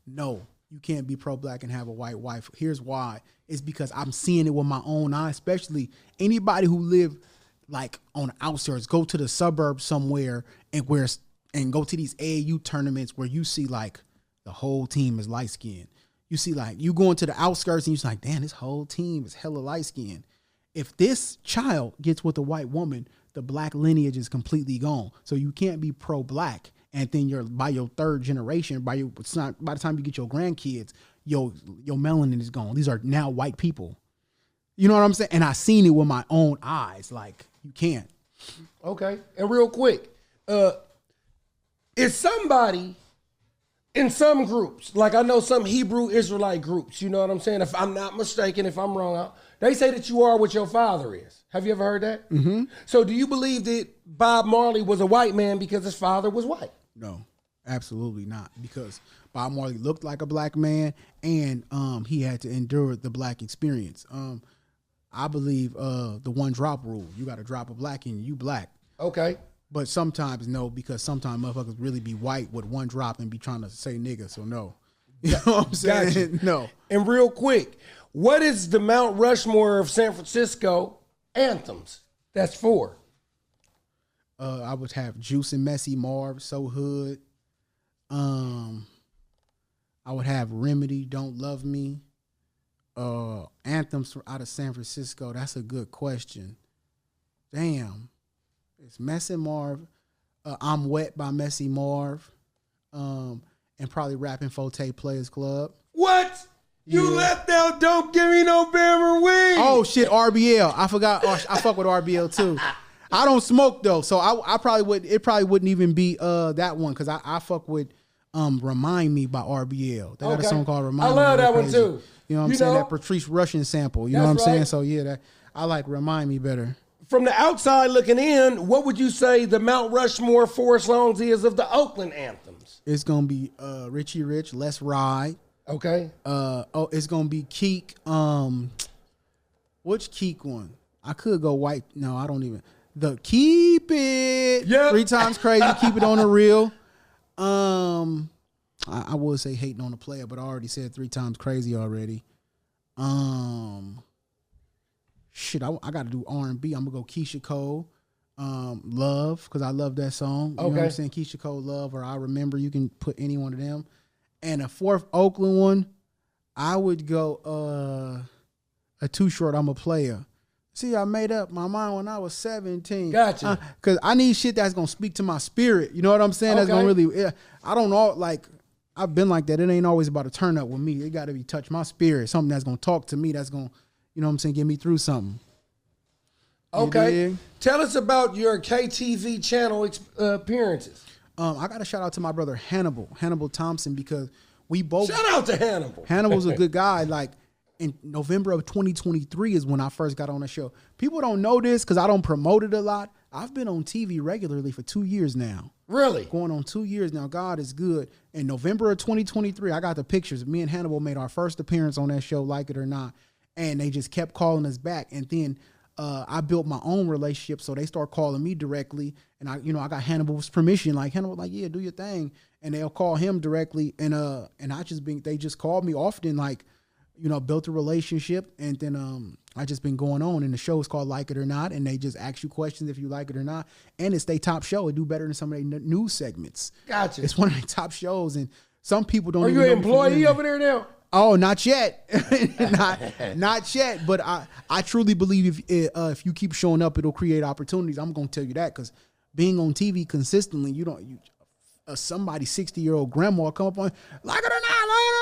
No, you can't be pro-black and have a white wife. Here's why. It's because I'm seeing it with my own eyes, especially anybody who live like on the outskirts, go to the suburbs somewhere and go to these AAU tournaments where you see like the whole team is light skinned. You see like you go into the outskirts and you're like, damn, this whole team is hella light skinned. If this child gets with a white woman, the black lineage is completely gone. So you can't be pro-black. And then by your third generation, by the time you get your grandkids, your melanin is gone. These are now white people. You know what I'm saying? And I seen it with my own eyes. Like, you can't. Okay. And real quick, is somebody in some groups, like I know some Hebrew Israelite groups, you know what I'm saying? If I'm not mistaken, if I'm wrong, they say that you are what your father is. Have you ever heard that? Mm-hmm. So do you believe that Bob Marley was a white man because his father was white? No, absolutely not. Because Bob Marley looked like a black man and he had to endure the black experience. I believe the one drop rule. You got to drop a black in you black. Okay. But sometimes no, because sometimes motherfuckers really be white with one drop and be trying to say nigga, so no. You know what I'm saying? Gotcha. No. And real quick, what is the Mount Rushmore of San Francisco anthems? That's 4. I would have Juice and Messy Marv, So Hood. I would have Remedy, Don't Love Me. Anthems out of San Francisco. That's a good question. Damn. It's Messy Marv. I'm Wet by Messy Marv. And probably Rapping Forte Players Club. What? You left out Don't Give Me No Bammer Weed. Oh, shit, RBL. I forgot. I fuck with RBL, too. I don't smoke, though, so I probably would. It probably wouldn't even be that one, because I fuck with Remind Me by RBL. They got a song called Remind Me. I love that one, too. You know what I'm saying? That Patrice Rushen sample. You know what I'm saying? So, yeah, I like Remind Me better. From the outside looking in, what would you say the Mount Rushmore 4 songs is of the Oakland anthems? It's going to be Richie Rich, Let's Ride. Okay. It's going to be Keek. Which Keek one? I could go white. No, I don't even. The Keep It. Yep. 3 Times Crazy. Keep It on the Real. I would say Hating on the Player, but I already said 3 Times Crazy already. Shit, I got to do R&B. I'm going to go Keisha Cole. Love, because I love that song. You know what I'm saying? Keisha Cole, Love, or I Remember. You can put any one of them. And a 4th Oakland one, I would go a Too Short, I'm a Player. See, I made up my mind when I was 17. Gotcha. Because I need shit that's going to speak to my spirit. You know what I'm saying? That's going to really, I don't know, like, I've been like that. It ain't always about a turn up with me. It got to be touch my spirit. Something that's going to talk to me, that's going to, you know what I'm saying, get me through something. Okay. Tell us about your KTV channel appearances. I got to shout out to my brother Hannibal Thompson, because we both. Shout out to Hannibal. Hannibal's a good guy. Like, in November of 2023 is when I first got on the show. People don't know this because I don't promote it a lot. I've been on TV regularly for 2 years now. Really? Going on 2 years now. God is good. In November of 2023, I got the pictures. Me and Hannibal made our first appearance on that show, Like It or Not. And they just kept calling us back. And then I built my own relationship, so they start calling me directly, and I got Hannibal's permission. Like Hannibal, like, yeah, do your thing, and they'll call him directly, and they just called me often, like, built a relationship, and then I just been going on, and the show is called Like It or Not, and they just ask you questions if you like it or not, and it's their top show. It do better than some of their news segments. Gotcha. It's one of their top shows, and some people don't. Are even you an know employee over there now? Oh, not yet, not yet. But I truly believe if you keep showing up, it'll create opportunities. I'm gonna tell you that, because being on TV consistently, somebody 60-year-old grandma come up on, like it or not,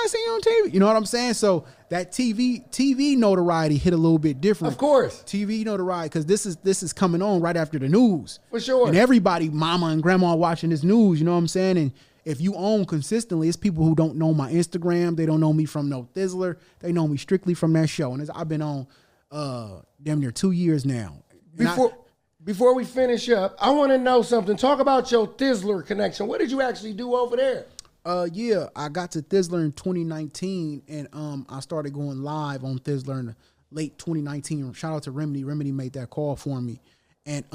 I see you on TV. You know what I'm saying? So that TV notoriety hit a little bit different. Of course, TV notoriety, because this is coming on right after the news for sure, and everybody, mama and grandma, watching this news. You know what I'm saying? And if you own consistently, it's people who don't know my Instagram. They don't know me from no Thizzler. They know me strictly from that show. And I've been on damn near 2 years now. Before we finish up, I want to know something. Talk about your Thizzler connection. What did you actually do over there? Yeah, I got to Thizzler in 2019, and I started going live on Thizzler in late 2019. Shout out to Remedy. Remedy made that call for me. And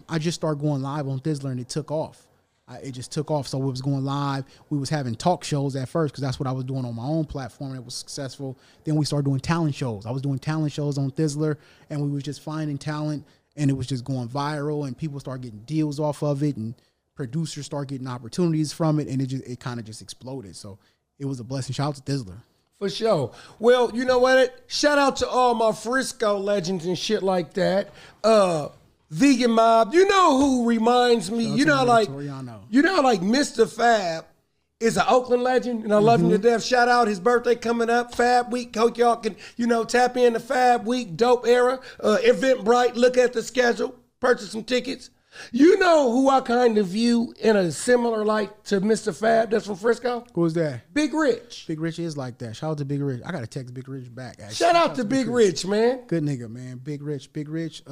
I just started going live on Thizzler, and it took off. It just took off. So we was going live. We was having talk shows at first, because that's what I was doing on my own platform, and it was successful. Then we started doing talent shows. I was doing talent shows on Thizzler, and we was just finding talent, and it was just going viral, and people start getting deals off of it, and producers start getting opportunities from it, and it kind of just exploded. So it was a blessing. Shout out to Thizzler. For sure. Well, you know what? Shout out to all my Frisco legends and shit like that. Vegan Mob, you know who reminds me? You know, like Mr. Fab is an Oakland legend, and I love him to death. Shout out, his birthday coming up, Fab Week. Hope y'all can, tap in to Fab Week, dope era, Eventbrite. Look at the schedule, purchase some tickets. You know who I kind of view in a similar light to Mr. Fab that's from Frisco? Who's that? Big Rich. Big Rich is like that. Shout out to Big Rich. I got to text Big Rich back, actually. Shout out to Big Rich, man. Good nigga, man. Big Rich. Big Rich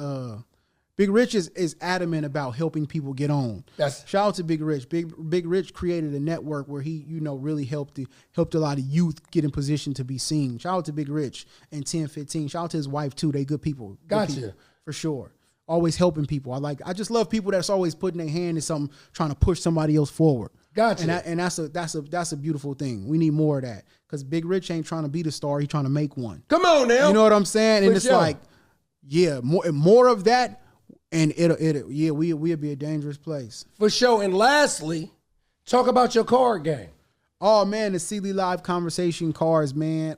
is adamant about helping people get on. Shout out to Big Rich. Big Rich created a network where he, really helped a lot of youth get in position to be seen. Shout out to Big Rich and 1015. Shout out to his wife too. They good people. Gotcha. For sure. Always helping people. I just love people that's always putting their hand in something, trying to push somebody else forward. Gotcha. And that's a beautiful thing. We need more of that, because Big Rich ain't trying to be the star. He's trying to make one. Come on now. You know what I'm saying? And For it's sure. like, yeah, more of that. And we'll be a dangerous place. For sure. And lastly, talk about your card game. Oh man, the Sealy Live Conversation cards, man.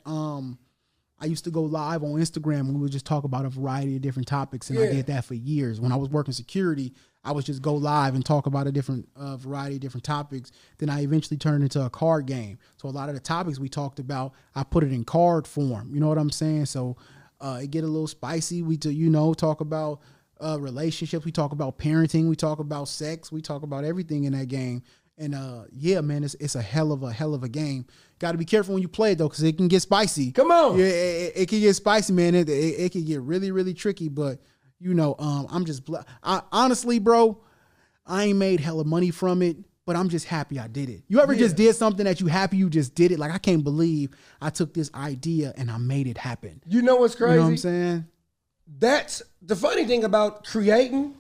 I used to go live on Instagram and we would just talk about a variety of different topics, and I did that for years. When I was working security, I would just go live and talk about a different variety of different topics. Then I eventually turned into a card game. So a lot of the topics we talked about, I put it in card form. You know what I'm saying? So it get a little spicy. We talk about relationships, we talk about parenting, we talk about sex, we talk about everything in that game. And yeah, man, it's a hell of a game. Got to be careful when you play it though, because it can get spicy. Come on, yeah, it can get spicy, man. It can get really, really tricky. But I'm just honestly, bro, I ain't made hella money from it, but I'm just happy I did it. You ever just did something that you happy you just did it? Like, I can't believe I took this idea and I made it happen. You know what's crazy? You know what I'm saying? That's the funny thing about creating.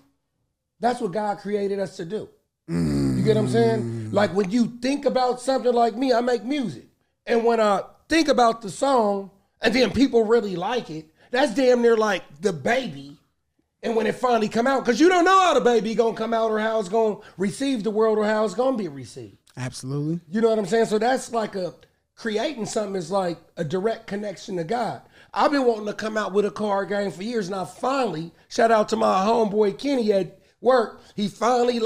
That's what God created us to do. You get what I'm saying? Like, when you think about something, like me, I make music. And when I think about the song and then people really like it, that's damn near like the baby. And when it finally come out, because you don't know how the baby gonna come out or how it's gonna receive the world or how it's gonna be received. Absolutely. You know what I'm saying? So that's like creating something is like a direct connection to God. I've been wanting to come out with a card game for years, and I finally, shout out to my homeboy Kenny at work, it's finally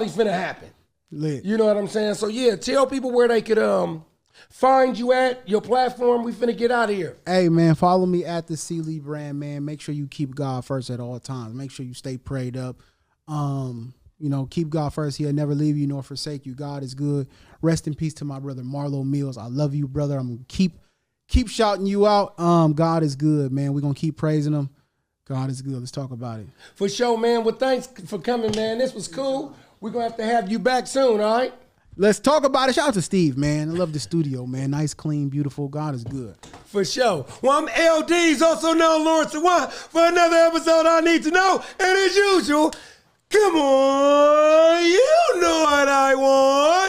finna happen. Lit. You know what I'm saying? So yeah, tell people where they could find you at, your platform. We finna get out of here. Hey man, follow me at the Sealy brand, man. Make sure you keep God first at all times. Make sure you stay prayed up. Keep God first. He'll never leave you nor forsake you. God is good. Rest in peace to my brother Marlo Mills. I love you, brother. I'm gonna keep shouting you out. God is good, man. We're gonna keep praising him. God is good. Let's talk about it. For sure, man. Well, thanks for coming, man. This was cool. We're gonna have to have you back soon, all right? Let's talk about it. Shout out to Steve, man. I love the studio, man. Nice, clean, beautiful. God is good. For sure. Well, I'm LD's, also known Lawrence One, for another episode I Need to Know. And as usual, come on, you know what I want.